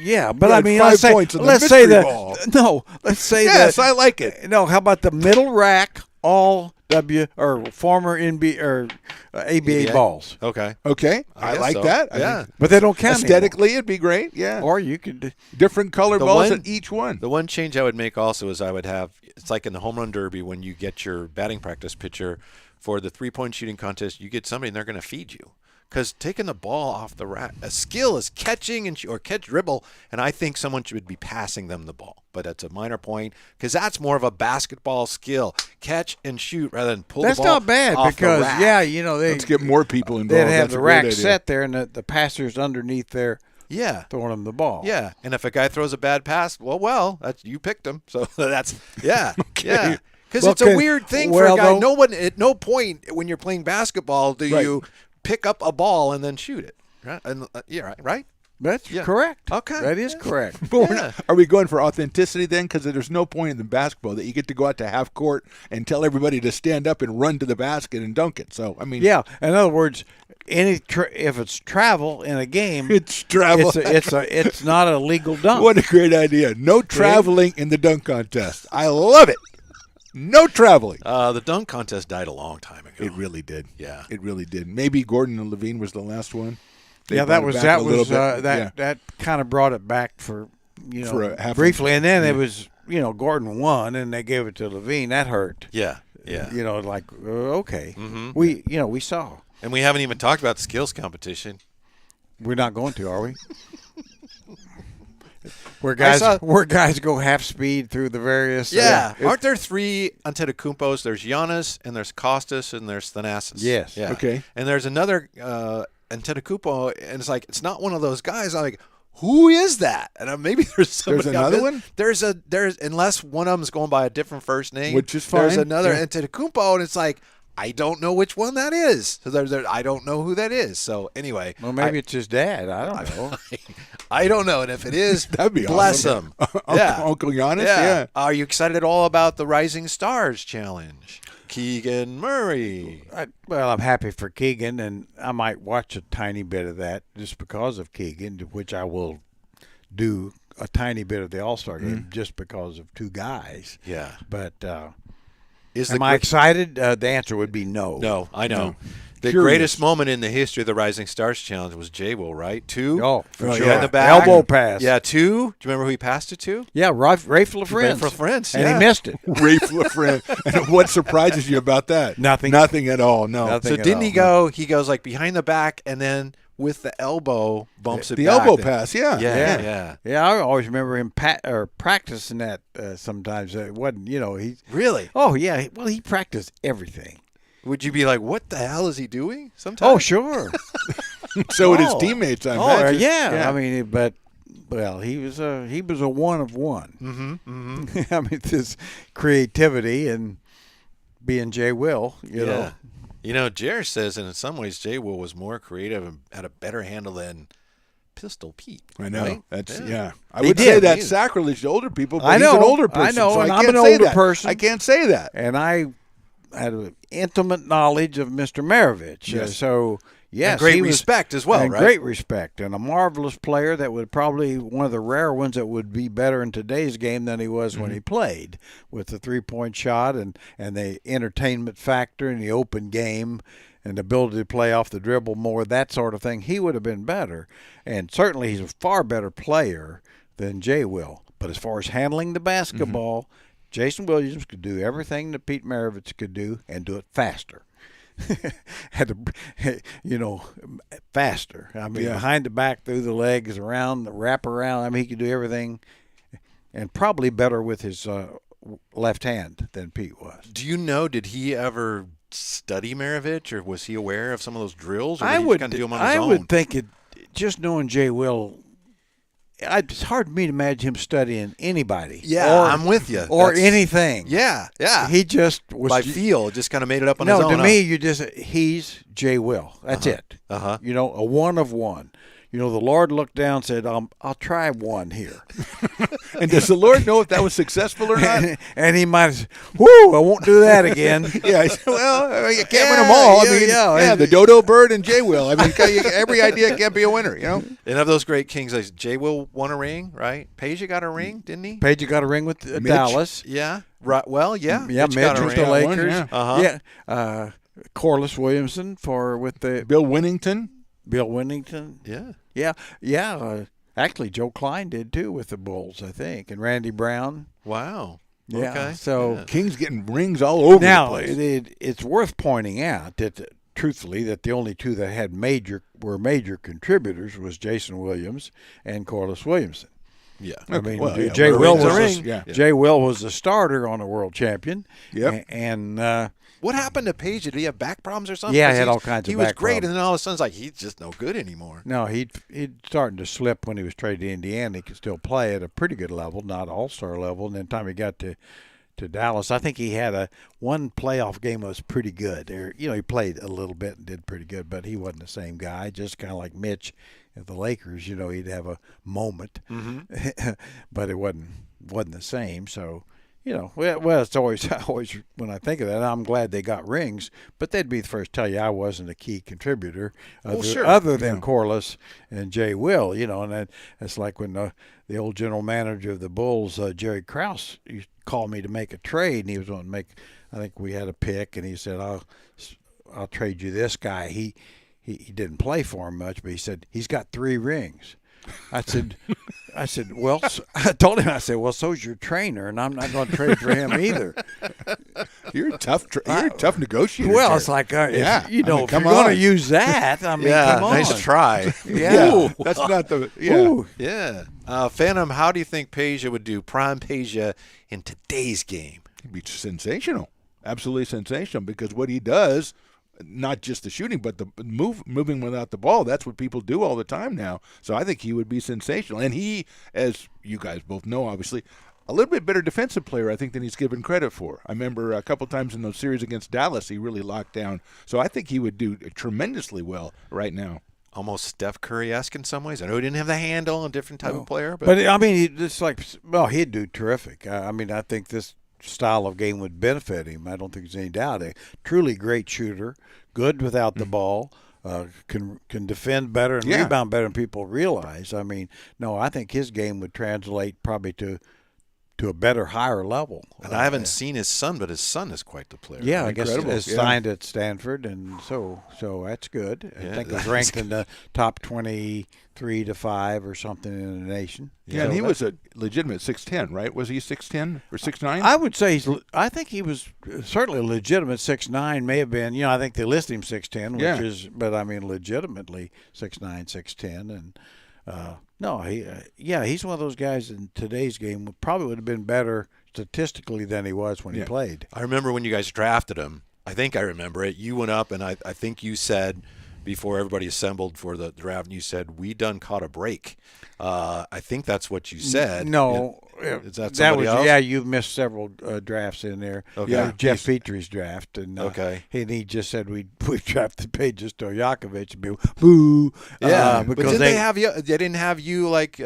Speaker 5: Yeah, but
Speaker 4: You
Speaker 5: I
Speaker 4: had
Speaker 5: mean,
Speaker 4: 5 points on the
Speaker 5: let's say
Speaker 4: mystery
Speaker 5: that.
Speaker 4: ball.
Speaker 5: No, let's say
Speaker 4: Yes,
Speaker 5: that.
Speaker 4: I like it.
Speaker 5: No, how about the middle rack, all W or former NBA or ABA balls,
Speaker 3: Okay.
Speaker 4: Okay, I
Speaker 3: guess
Speaker 4: like
Speaker 3: so.
Speaker 4: that. I
Speaker 3: Yeah.
Speaker 4: think
Speaker 5: but they don't count
Speaker 4: aesthetically, it'd be great. Yeah,
Speaker 5: anymore. Or you could.
Speaker 4: different color
Speaker 3: The
Speaker 4: balls
Speaker 3: one-
Speaker 4: in each one.
Speaker 3: The one change I would make also is I would have it's like in the home run derby when you get your batting practice pitcher for the 3-point shooting contest. You get somebody and they're going to feed you. Because taking the ball off the rack, a skill is catching or catch dribble, and I think someone should be passing them the ball. But that's a minor point because that's more of a basketball skill, catch and shoot rather than pull
Speaker 5: That's
Speaker 3: the ball.
Speaker 5: not bad
Speaker 3: off
Speaker 5: because
Speaker 3: the rack.
Speaker 4: Let's get more people involved.
Speaker 5: they'd have
Speaker 4: That's
Speaker 5: the
Speaker 4: a great
Speaker 5: rack
Speaker 4: idea.
Speaker 5: set there and the passer's underneath there
Speaker 3: Yeah.
Speaker 5: throwing them the ball.
Speaker 3: Yeah, and if a guy throws a bad pass, well, that's you picked him, so that's yeah, yeah. Because
Speaker 5: Well,
Speaker 3: it's a weird thing for a
Speaker 5: well,
Speaker 3: guy.
Speaker 5: though-
Speaker 3: No one at no point when you're playing basketball do
Speaker 4: Right.
Speaker 3: you pick up a ball and then shoot it. Right? And right.
Speaker 5: That's
Speaker 3: Yeah.
Speaker 5: correct.
Speaker 3: Okay.
Speaker 5: That is correct.
Speaker 4: But we're not- are we going for authenticity then? Because there's no point in the basketball that you get to go out to half court and tell everybody to stand up and run to the basket and dunk it. So I mean,
Speaker 5: Yeah. In other words, if it's travel in a game,
Speaker 4: it's travel.
Speaker 5: it's not a legal dunk.
Speaker 4: What a great idea! No traveling in the dunk contest. I love it. No traveling.
Speaker 3: The dunk contest died a long time ago.
Speaker 4: It really did.
Speaker 3: Yeah.
Speaker 4: It really did. Maybe Gordon and Levine was the last one. They
Speaker 5: Yeah,
Speaker 4: brought
Speaker 5: that
Speaker 4: it
Speaker 5: was
Speaker 4: back a little bit.
Speaker 5: that kind of brought it back for
Speaker 4: For a half
Speaker 5: briefly, and then it was Gordon won, and they gave it to Levine. That hurt.
Speaker 3: Yeah, yeah.
Speaker 5: Like okay, we saw.
Speaker 3: And we haven't even talked about the skills competition.
Speaker 5: We're not going to, are we? Where
Speaker 3: saw-
Speaker 5: guys go half speed through the various.
Speaker 3: Yeah. Aren't there 3 Antetokounmpos? There's Giannis, and there's Costas, and there's Thanasis.
Speaker 5: Yes.
Speaker 3: Yeah.
Speaker 4: Okay.
Speaker 3: And there's another Antetokounmpo, and it's like, it's not one of those guys. I'm like, who is that? And maybe there's somebody.
Speaker 4: another one?
Speaker 3: There's unless one of them's going by a different first name.
Speaker 4: Which is
Speaker 3: There's
Speaker 4: fine.
Speaker 3: another
Speaker 4: Yeah.
Speaker 3: Antetokounmpo, and it's like, I don't know which one that is. So I don't know who that is. So anyway.
Speaker 5: Well, maybe it's his dad. I don't know.
Speaker 3: I don't know, and if it is,
Speaker 4: That'd be
Speaker 3: bless
Speaker 4: awesome.
Speaker 3: him. Yeah.
Speaker 4: Uncle Giannis.
Speaker 3: Yeah.
Speaker 4: Yeah.
Speaker 3: Are you excited at all about the Rising Stars Challenge? Keegan Murray.
Speaker 5: I'm happy for Keegan, and I might watch a tiny bit of that just because of Keegan, which I will do a tiny bit of the All-Star game just because of 2 guys.
Speaker 3: Yeah.
Speaker 5: But
Speaker 3: Is
Speaker 5: am I excited? The answer would be no.
Speaker 3: No, I know.
Speaker 4: No.
Speaker 3: The
Speaker 4: Curious.
Speaker 3: greatest moment in the history of the Rising Stars Challenge was J-Will, right? 2.
Speaker 5: Oh, for
Speaker 4: Oh,
Speaker 5: sure.
Speaker 4: yeah.
Speaker 3: In the back.
Speaker 5: Elbow pass.
Speaker 3: Yeah, 2. Do you remember who he passed it to?
Speaker 5: Yeah, Rafe LaFrance.
Speaker 3: LaFrance,
Speaker 5: And
Speaker 3: yeah.
Speaker 5: he missed it.
Speaker 4: Rafe LaFrance. And what surprises you about that?
Speaker 5: Nothing.
Speaker 4: Nothing at all. No.
Speaker 5: Nothing.
Speaker 3: So
Speaker 5: at
Speaker 3: didn't
Speaker 5: all.
Speaker 3: he go? He goes like behind the back, and then with the elbow bumps it
Speaker 4: The
Speaker 3: back.
Speaker 4: elbow pass. Yeah.
Speaker 3: Yeah, yeah.
Speaker 5: Yeah, I always remember him practicing that sometimes. It wasn't, he.
Speaker 3: Really?
Speaker 5: Oh, yeah. Well, he practiced everything.
Speaker 3: Would you be like, what the hell is he doing? Sometimes.
Speaker 5: Oh, sure.
Speaker 4: So would his
Speaker 5: Oh.
Speaker 4: teammates. I
Speaker 5: Oh,
Speaker 4: imagine.
Speaker 5: yeah. I mean, but he was a one of one.
Speaker 3: Mm-hmm. Mm-hmm.
Speaker 5: I mean, this creativity and being Jay Will, you know.
Speaker 3: Jer says, and in some ways, J-Will was more creative and had a better handle than Pistol Pete.
Speaker 4: I know.
Speaker 3: right?
Speaker 4: That's
Speaker 3: Yeah.
Speaker 4: yeah. I
Speaker 5: They
Speaker 4: would
Speaker 5: did.
Speaker 4: say that's
Speaker 3: He-
Speaker 4: sacrilege to older people, but
Speaker 5: I
Speaker 4: he's
Speaker 5: know.
Speaker 4: an older
Speaker 5: I
Speaker 4: person.
Speaker 5: know,
Speaker 4: so
Speaker 5: and
Speaker 4: I
Speaker 5: I'm
Speaker 4: can't
Speaker 5: an
Speaker 4: say
Speaker 5: older
Speaker 4: that.
Speaker 5: person.
Speaker 4: I can't say that.
Speaker 5: And I had an intimate knowledge of Mr. Maravich.
Speaker 4: Yes.
Speaker 5: So, yes.
Speaker 3: And great
Speaker 5: he was-
Speaker 3: respect as well,
Speaker 5: and
Speaker 3: right?
Speaker 5: great respect. And a marvelous player that would probably one of the rare ones that would be better in today's game than he was when he played, with the three-point shot and the entertainment factor and the open game and the ability to play off the dribble more, that sort of thing. He would have been better. And certainly he's a far better player than Jay Will. But as far as handling the basketball, Jason Williams could do everything that Pete Maravich could do and do it faster. Had to, faster. I mean,
Speaker 4: Yeah.
Speaker 5: behind the back, through the legs, around, the wrap around. I mean, he could do everything, and probably better with his left hand than Pete was.
Speaker 3: Do you know, did he ever study Maravich, or was he aware of some of those drills? Or
Speaker 5: I
Speaker 3: did he
Speaker 5: would,
Speaker 3: kind of do them on his
Speaker 5: I
Speaker 3: own?
Speaker 5: would think it. Just knowing Jay Will, it's hard for me to imagine him studying anybody.
Speaker 3: Yeah,
Speaker 5: or,
Speaker 3: I'm with you.
Speaker 5: Or
Speaker 3: That's-
Speaker 5: anything.
Speaker 3: Yeah.
Speaker 5: He just was
Speaker 3: By feel, just kind of made it up on his
Speaker 5: No,
Speaker 3: own.
Speaker 5: to me, he's Jay Will. That's it.
Speaker 3: Uh-huh.
Speaker 5: You know, a one of one. You know, the Lord looked down and said, I'll try one here.
Speaker 4: And does the Lord know if that was successful or not?
Speaker 5: And he might have said, whoo, I won't do that again.
Speaker 4: Yeah, I said, well, you can't win them all. The dodo bird and Jay Will. I mean, every idea can't be a winner, you know?
Speaker 3: And of those great kings, like Jay Will won a ring, right? Peja got a ring, didn't he?
Speaker 5: Peja got a ring with Dallas.
Speaker 3: Yeah. Right. Well, yeah.
Speaker 5: Yeah,
Speaker 3: Mitch got
Speaker 5: Mitch
Speaker 3: a
Speaker 5: with
Speaker 3: ring.
Speaker 5: the Lakers.
Speaker 4: yeah.
Speaker 3: Uh-huh.
Speaker 5: Yeah. Corliss Williamson with the
Speaker 4: Bill Winnington.
Speaker 5: Bill Winnington.
Speaker 3: Yeah.
Speaker 5: Yeah. Actually, Joe Klein did too with the Bulls, I think, and Randy Brown.
Speaker 3: Wow.
Speaker 5: Yeah.
Speaker 3: Okay.
Speaker 5: So
Speaker 3: Yeah.
Speaker 4: King's getting rings all over
Speaker 5: now
Speaker 4: the place.
Speaker 5: it's worth pointing out that, truthfully, that the only two that had major contributors was Jason Williams and Corliss Williamson.
Speaker 3: Yeah.
Speaker 5: I mean,
Speaker 4: Well, yeah,
Speaker 5: Jay
Speaker 4: well,
Speaker 5: Will
Speaker 4: rings
Speaker 5: was
Speaker 4: are
Speaker 5: a,
Speaker 4: rings. Yeah.
Speaker 5: Jay Will was the starter on a world champion.
Speaker 4: Yep.
Speaker 5: And
Speaker 3: What happened to Peja? Did he have back problems or something?
Speaker 5: Yeah, he
Speaker 3: 'Cause
Speaker 5: had all kinds of
Speaker 3: He was
Speaker 5: back
Speaker 3: great,
Speaker 5: problems.
Speaker 3: and then all of a sudden, it's like he's just no good anymore.
Speaker 5: no, he'd starting to slip when he was traded to Indiana. He could still play at a pretty good level, not all-star level. And then time he got to Dallas, I think he had one playoff game that was pretty good. He played a little bit and did pretty good, but he wasn't the same guy. Just kind of like Mitch at the Lakers, he'd have a moment, but it wasn't the same. So, well, it's always when I think of that, I'm glad they got rings, but they'd be the first to tell you I wasn't a key contributor other than Corliss and Jay Will, and that's like when the old general manager of the Bulls, Jerry Krause, used to call me to make a trade, and he was going to make, I think we had a pick, and he said, I'll trade you this guy. He didn't play for him much, but he said, he's got 3 rings. I said, well, I told him, well, so's your trainer, and I'm not going to trade for him either.
Speaker 4: You're a tough negotiator.
Speaker 5: Well,
Speaker 4: Terry.
Speaker 5: it's like,
Speaker 4: yeah.
Speaker 5: if you're going
Speaker 4: on.
Speaker 5: to use that, I mean,
Speaker 3: Yeah,
Speaker 5: come on.
Speaker 3: nice try.
Speaker 5: Yeah.
Speaker 4: That's not the yeah.
Speaker 5: Ooh.
Speaker 3: Yeah. Phantom, how do you think Peja would do, prime Peja, in today's game?
Speaker 4: He'd be sensational, absolutely sensational, because what he does, not just the shooting, but the moving without the ball, that's what people do all the time now. So I think he would be sensational. And he, as you guys both know, obviously, a little bit better defensive player, I think, than he's given credit for. I remember a couple times in those series against Dallas, he really locked down. So I think he would do tremendously well right now.
Speaker 3: Almost Steph Curry-esque in some ways. I know he didn't have the handle, a different type of player.
Speaker 5: But I mean, it's like, well, he'd do terrific. I mean, I think this style of game would benefit him. I don't think there's any doubt. A truly great shooter, good without the ball, can defend better and rebound better than people realize. I mean, no, I think his game would translate probably to a better, higher level.
Speaker 3: And I haven't seen his son, but his son is quite the player.
Speaker 5: Yeah, I guess
Speaker 4: Incredible.
Speaker 5: it's signed at Stanford, and so that's good. I think it was ranked in the top 23 to 5 or something in the nation.
Speaker 4: Yeah, and he was a legitimate 6'10", right? Was he 6'10" or 6'9"?
Speaker 5: I would say I think he was certainly a legitimate 6'9", may have been. I think they list him 6'10", which is, but I mean, legitimately 6'9", 6'10", and no, he's one of those guys in today's game probably would have been better statistically than he was when he played.
Speaker 3: I remember when you guys drafted him. I think I remember it. You went up, and I think you said, before everybody assembled for the draft, and you said, we done caught a break. I think that's what you said.
Speaker 5: No.
Speaker 3: Is that somebody else?
Speaker 5: Yeah, you've missed several drafts in there.
Speaker 3: Okay.
Speaker 5: Yeah, Jeff Petrie's draft, and
Speaker 3: Okay.
Speaker 5: and he just said we drafted Peja Stojakovic, and be boo.
Speaker 3: But
Speaker 5: because
Speaker 3: did they have you? They didn't have you like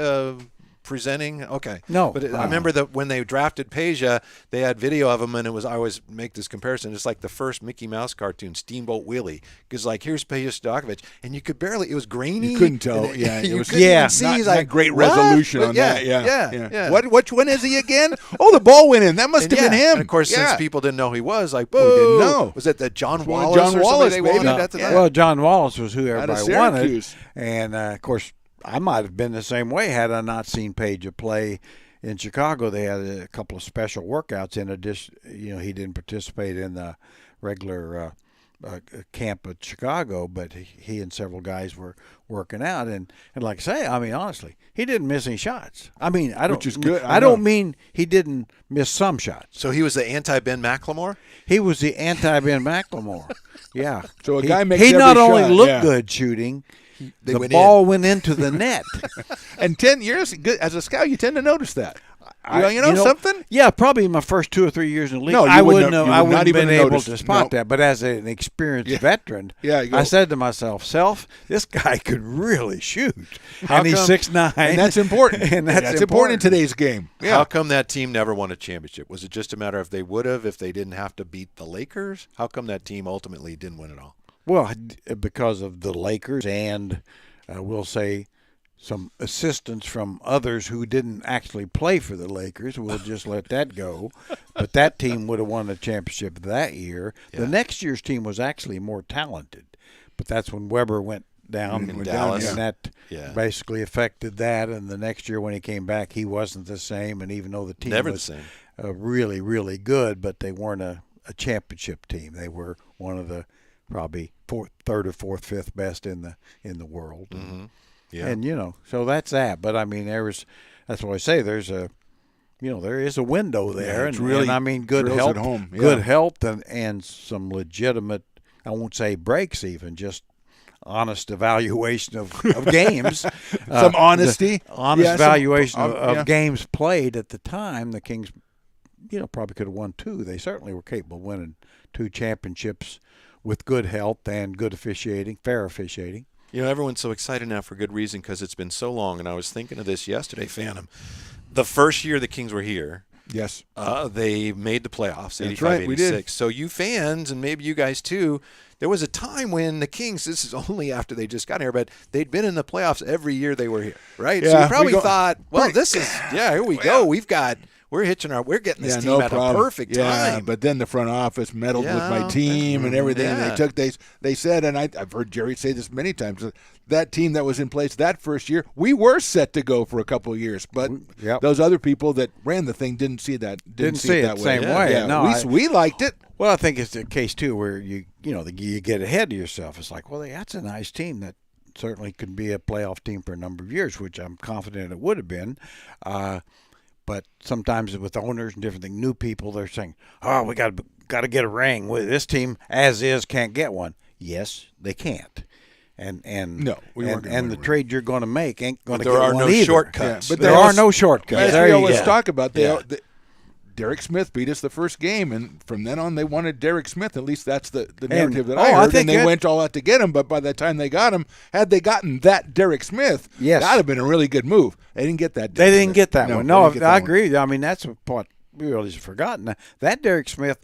Speaker 3: presenting. Okay.
Speaker 5: No.
Speaker 3: But I remember that when they drafted Peja, they had video of him, and it was, I always make this comparison. It's like the first Mickey Mouse cartoon, Steamboat Willie, because like here's Peja Stojakovic, and you could barely. It was grainy.
Speaker 4: You couldn't tell.
Speaker 3: and
Speaker 4: Yeah,
Speaker 3: you
Speaker 4: it was
Speaker 3: couldn't even see.
Speaker 4: not,
Speaker 3: He's
Speaker 4: not
Speaker 3: like
Speaker 4: great
Speaker 3: what?
Speaker 4: resolution
Speaker 3: But
Speaker 4: on
Speaker 3: yeah,
Speaker 4: that.
Speaker 3: Yeah.
Speaker 4: Which one is he again? Oh, the ball went in. That must have been him.
Speaker 3: And of course,
Speaker 4: yeah.
Speaker 3: since people didn't know who he was, like, boo.
Speaker 4: We didn't know.
Speaker 3: Was it that John
Speaker 4: one
Speaker 3: Wallace?
Speaker 4: John
Speaker 3: or
Speaker 4: Wallace,
Speaker 3: somebody they
Speaker 4: baby.
Speaker 3: wanted at the time?
Speaker 5: Well, John Wallace was who
Speaker 4: Out of
Speaker 5: everybody wanted,
Speaker 4: Syracuse.
Speaker 5: and of course, I might have been the same way had I not seen Peja play in Chicago. They had a couple of special workouts in addition. He didn't participate in the regular camp at Chicago, but he and several guys were working out, and like I say, I mean, honestly, he didn't miss any shots. I mean, I don't.
Speaker 4: Which is good.
Speaker 5: I don't mean he didn't miss some shots.
Speaker 3: So he was the anti-Ben McLemore?
Speaker 5: He was the anti-Ben McLemore. Yeah.
Speaker 4: So a guy makes
Speaker 5: he
Speaker 4: every
Speaker 5: not only
Speaker 4: shot,
Speaker 5: looked
Speaker 4: yeah.
Speaker 5: good shooting,
Speaker 4: They
Speaker 5: the
Speaker 4: went
Speaker 5: ball went into the net.
Speaker 4: And 10 years, as a scout, you tend to notice that. You know something?
Speaker 5: Yeah, probably in my first 2 or 3 years in the league.
Speaker 4: No, you
Speaker 5: I
Speaker 4: wouldn't
Speaker 5: wouldn't
Speaker 4: have-
Speaker 5: have.
Speaker 4: you
Speaker 5: I
Speaker 4: would not
Speaker 5: wouldn't
Speaker 4: even
Speaker 5: been able
Speaker 4: notice.
Speaker 5: to spot
Speaker 4: No.
Speaker 5: that. But as an experienced veteran,
Speaker 4: Yeah, you go.
Speaker 5: I said to myself, "Self, this guy could really shoot."
Speaker 3: How
Speaker 5: And he's
Speaker 3: come-
Speaker 5: 6'9",
Speaker 4: And that's important.
Speaker 5: and that's
Speaker 4: important in today's game. Yeah.
Speaker 3: How come that team never won a championship? Was it just a matter of they would have if they didn't have to beat the Lakers? How come that team ultimately didn't win it all?
Speaker 5: Well, because of the Lakers and we'll say some assistance from others who didn't actually play for the Lakers. We'll just let that go. But that team would have won the championship that year.
Speaker 3: Yeah.
Speaker 5: The next year's team was actually more talented. But that's when Weber went down
Speaker 3: In Dallas.
Speaker 5: and that
Speaker 3: Yeah.
Speaker 5: basically affected that. And the next year when he came back, he wasn't the same. And even though the team
Speaker 3: Never the
Speaker 5: was
Speaker 3: same.
Speaker 5: really, really good, but they weren't a championship team. They were one of the probably third or fourth, fifth best in the world.
Speaker 3: Mm-hmm. Yeah.
Speaker 5: And so that's that. But I mean, that's what I say. There is a window there,
Speaker 4: it's
Speaker 5: and
Speaker 4: really
Speaker 5: I mean, good
Speaker 4: drills
Speaker 5: health,
Speaker 4: at home. Yeah.
Speaker 5: good health, and some legitimate. I won't say breaks, even just honest evaluation of games.
Speaker 4: Some honesty.
Speaker 5: honest
Speaker 4: Yeah, some-
Speaker 5: evaluation of
Speaker 4: yeah.
Speaker 5: games played at the time. The Kings, probably could have won 2. They certainly were capable of winning 2 championships with good health and good officiating, fair officiating.
Speaker 3: Everyone's so excited now for good reason because it's been so long. And I was thinking of this yesterday, Phantom. The first year the Kings were here,
Speaker 4: Yes.
Speaker 3: they made the playoffs,
Speaker 4: That's
Speaker 3: 85,
Speaker 4: right, we did.
Speaker 3: 86. So you fans, and maybe you guys too, there was a time when the Kings, this is only after they just got here, but they'd been in the playoffs every year they were here, right? So
Speaker 4: Yeah,
Speaker 3: you probably
Speaker 4: we go-
Speaker 3: thought, well,
Speaker 4: Right.
Speaker 3: this is, here we go. We're getting this team at a perfect
Speaker 4: Yeah,
Speaker 3: time.
Speaker 4: but then the front office meddled with my
Speaker 3: Yeah.
Speaker 4: team and everything.
Speaker 3: Yeah.
Speaker 4: They said, and I've heard Jerry say this many times, that team that was in place that first year, we were set to go for a couple of years, but
Speaker 5: Yep.
Speaker 4: those other people that ran the thing didn't see that.
Speaker 5: Didn't see it
Speaker 4: that
Speaker 5: the
Speaker 4: way.
Speaker 5: same
Speaker 4: Yeah.
Speaker 5: way.
Speaker 4: Yeah,
Speaker 5: No,
Speaker 4: we liked it.
Speaker 5: Well, I think it's a case too where you get ahead of yourself. It's like, well, that's a nice team that certainly could be a playoff team for a number of years, which I'm confident it would have been. But sometimes with owners and different things, new people, they're saying, "Oh, we got to get a ring. This team, as is, can't get one." Yes, they can't. And
Speaker 4: No, we weren't gonna win
Speaker 5: the
Speaker 4: a ring.
Speaker 5: trade you're going to make ain't going to
Speaker 3: But
Speaker 5: get
Speaker 3: there are
Speaker 5: one
Speaker 3: no
Speaker 5: either.
Speaker 3: shortcuts.
Speaker 4: Yeah, but
Speaker 5: There are no shortcuts.
Speaker 4: As
Speaker 5: There
Speaker 4: we
Speaker 5: you
Speaker 4: always
Speaker 5: go.
Speaker 4: talk about,
Speaker 3: Yeah.
Speaker 4: Derek Smith beat us the first game, and from then on they wanted Derek Smith. At least that's the narrative that I
Speaker 5: I
Speaker 4: heard.
Speaker 5: think
Speaker 4: And they
Speaker 5: that-
Speaker 4: went all out to get him, but by the time they got him, had they gotten that Derek Smith,
Speaker 5: Yes.
Speaker 4: that'd have been a really good move. They didn't get that.
Speaker 5: They
Speaker 4: Derek
Speaker 5: didn't
Speaker 4: Smith.
Speaker 5: get that one.
Speaker 4: they
Speaker 5: No,
Speaker 4: didn't get that
Speaker 5: I
Speaker 4: one.
Speaker 5: agree with you. I mean, that's what we really forgotten. That Derek Smith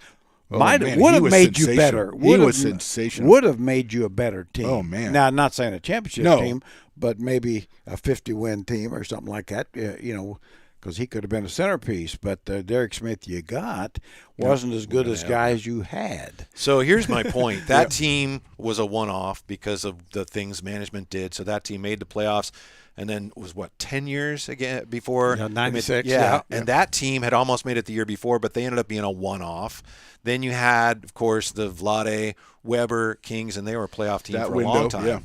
Speaker 4: Oh,
Speaker 5: would
Speaker 4: man,
Speaker 5: have
Speaker 4: he was
Speaker 5: made you
Speaker 4: sensational.
Speaker 5: better.
Speaker 4: He
Speaker 5: Would
Speaker 4: was
Speaker 5: have-
Speaker 4: sensational.
Speaker 5: Would have made you a better team.
Speaker 4: Oh, man.
Speaker 5: Now, I'm not saying a championship
Speaker 4: No.
Speaker 5: team, but maybe a 50-win team or something like that. Because he could have been a centerpiece. But Derek Smith you got wasn't as good as guys you had.
Speaker 3: So here's my point. That team was a one-off because of the things management did. So that team made the playoffs, and then it was 10 years again before?
Speaker 5: Yeah, 96,
Speaker 3: Yeah,
Speaker 5: yeah.
Speaker 3: and that team had almost made it the year before, but they ended up being a one-off. Then you had, of course, the Vlade, Weber, Kings, and they were a playoff team
Speaker 4: That
Speaker 3: for a
Speaker 4: window,
Speaker 3: long time.
Speaker 4: yeah.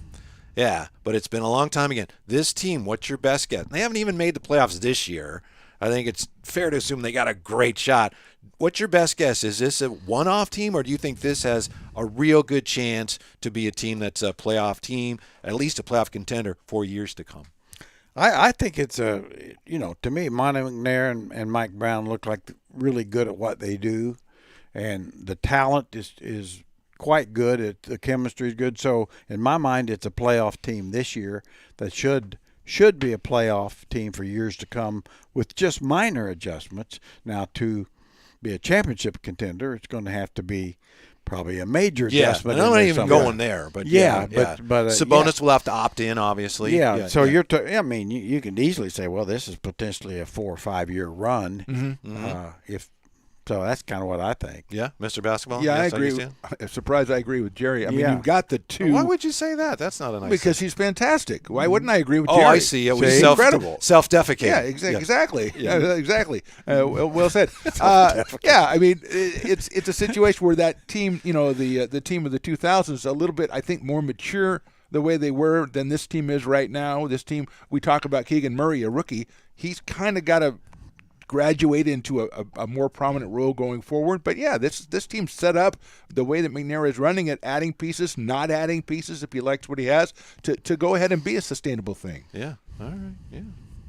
Speaker 3: Yeah, but it's been a long time again. This team, what's your best guess? They haven't even made the playoffs this year. I think it's fair to assume they got a great shot. What's your best guess? Is this a one-off team, or do you think this has a real good chance to be a team that's a playoff team, at least a playoff contender for years to come?
Speaker 5: I think it's to me, Monty McNair and Mike Brown look like really good at what they do, and the talent is quite good. The chemistry is good. So in my mind, it's a playoff team this year that should be a playoff team for years to come with just minor adjustments. Now, to be a championship contender, it's going to have to be probably a major adjustment.
Speaker 3: and I'm
Speaker 5: in
Speaker 3: not
Speaker 5: there
Speaker 3: even
Speaker 5: somewhere.
Speaker 3: going there, but
Speaker 5: Yeah,
Speaker 3: yeah.
Speaker 5: but
Speaker 3: Sabonis will have to opt in, obviously.
Speaker 5: Yeah, so you're. I mean, you can easily say, well, this is potentially a 4 or 5 year run. If so, that's kind of what I think.
Speaker 3: Yeah, Mr. Basketball.
Speaker 4: Yeah, I
Speaker 3: Yes,
Speaker 4: agree.
Speaker 3: understand.
Speaker 4: I'm surprised I agree with Jerry. I mean,
Speaker 5: Yeah.
Speaker 4: you've got the two.
Speaker 3: Why would you say that? That's not a nice.
Speaker 4: Because he's fantastic. Why wouldn't I agree with
Speaker 3: Oh,
Speaker 4: Jerry?
Speaker 3: I see. It was
Speaker 4: See? incredible.
Speaker 3: self-defecating.
Speaker 4: Yeah, exactly. Yeah, exactly. Well said. Yeah, I mean, it's a situation where that team, the team of the 2000s, is a little bit, I think, more mature the way they were than this team is right now. This team, we talk about Keegan Murray, a rookie. He's kind of got to graduate into a more prominent role going forward. But yeah, this team's set up the way that McNair is running it, adding pieces, not adding pieces if he likes what he has, to go ahead and be a sustainable thing.
Speaker 3: Yeah. All right. Yeah.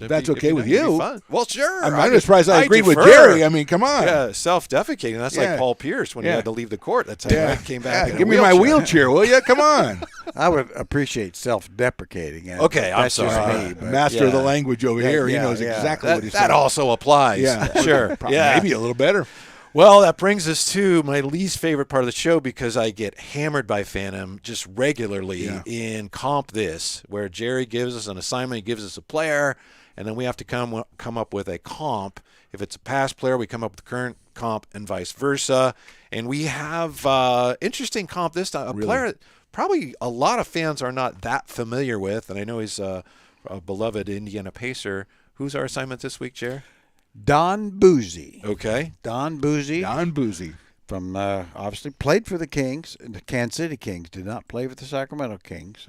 Speaker 4: That's okay with you.
Speaker 3: Well, sure.
Speaker 4: I'm surprised I agreed with
Speaker 3: defer.
Speaker 4: Jerry. I mean, come on.
Speaker 3: Yeah, self-defecating. That's like Paul Pierce when he had to leave the court. That's how he came back.
Speaker 4: Yeah,
Speaker 3: in
Speaker 4: give
Speaker 3: a
Speaker 4: me my wheelchair, will you? Come on.
Speaker 5: I would appreciate self-deprecating.
Speaker 3: Okay, I'm
Speaker 5: That's just
Speaker 3: sorry.
Speaker 5: me, but-
Speaker 4: Master of the language over here. He
Speaker 5: yeah,
Speaker 4: knows
Speaker 5: yeah.
Speaker 4: exactly what he's
Speaker 3: That
Speaker 4: saying.
Speaker 3: also applies.
Speaker 4: Yeah,
Speaker 3: Sure. Yeah.
Speaker 4: Maybe a little better.
Speaker 3: Well, that brings us to my least favorite part of the show because I get hammered by Phantom just regularly in Comp This, where Jerry gives us an assignment, he gives us a player, and then we have to come up with a comp. If it's a past player, we come up with the current comp and vice versa. And we have interesting comp this time. A player that probably a lot of fans are not that familiar with, and I know he's a beloved Indiana Pacer. Who's our assignment this week, Jer?
Speaker 5: Don Boozy.
Speaker 3: Okay.
Speaker 5: Don Boozy.
Speaker 4: Don Boozy.
Speaker 5: From obviously played for the Kings, the Kansas City Kings. Did not play for the Sacramento Kings.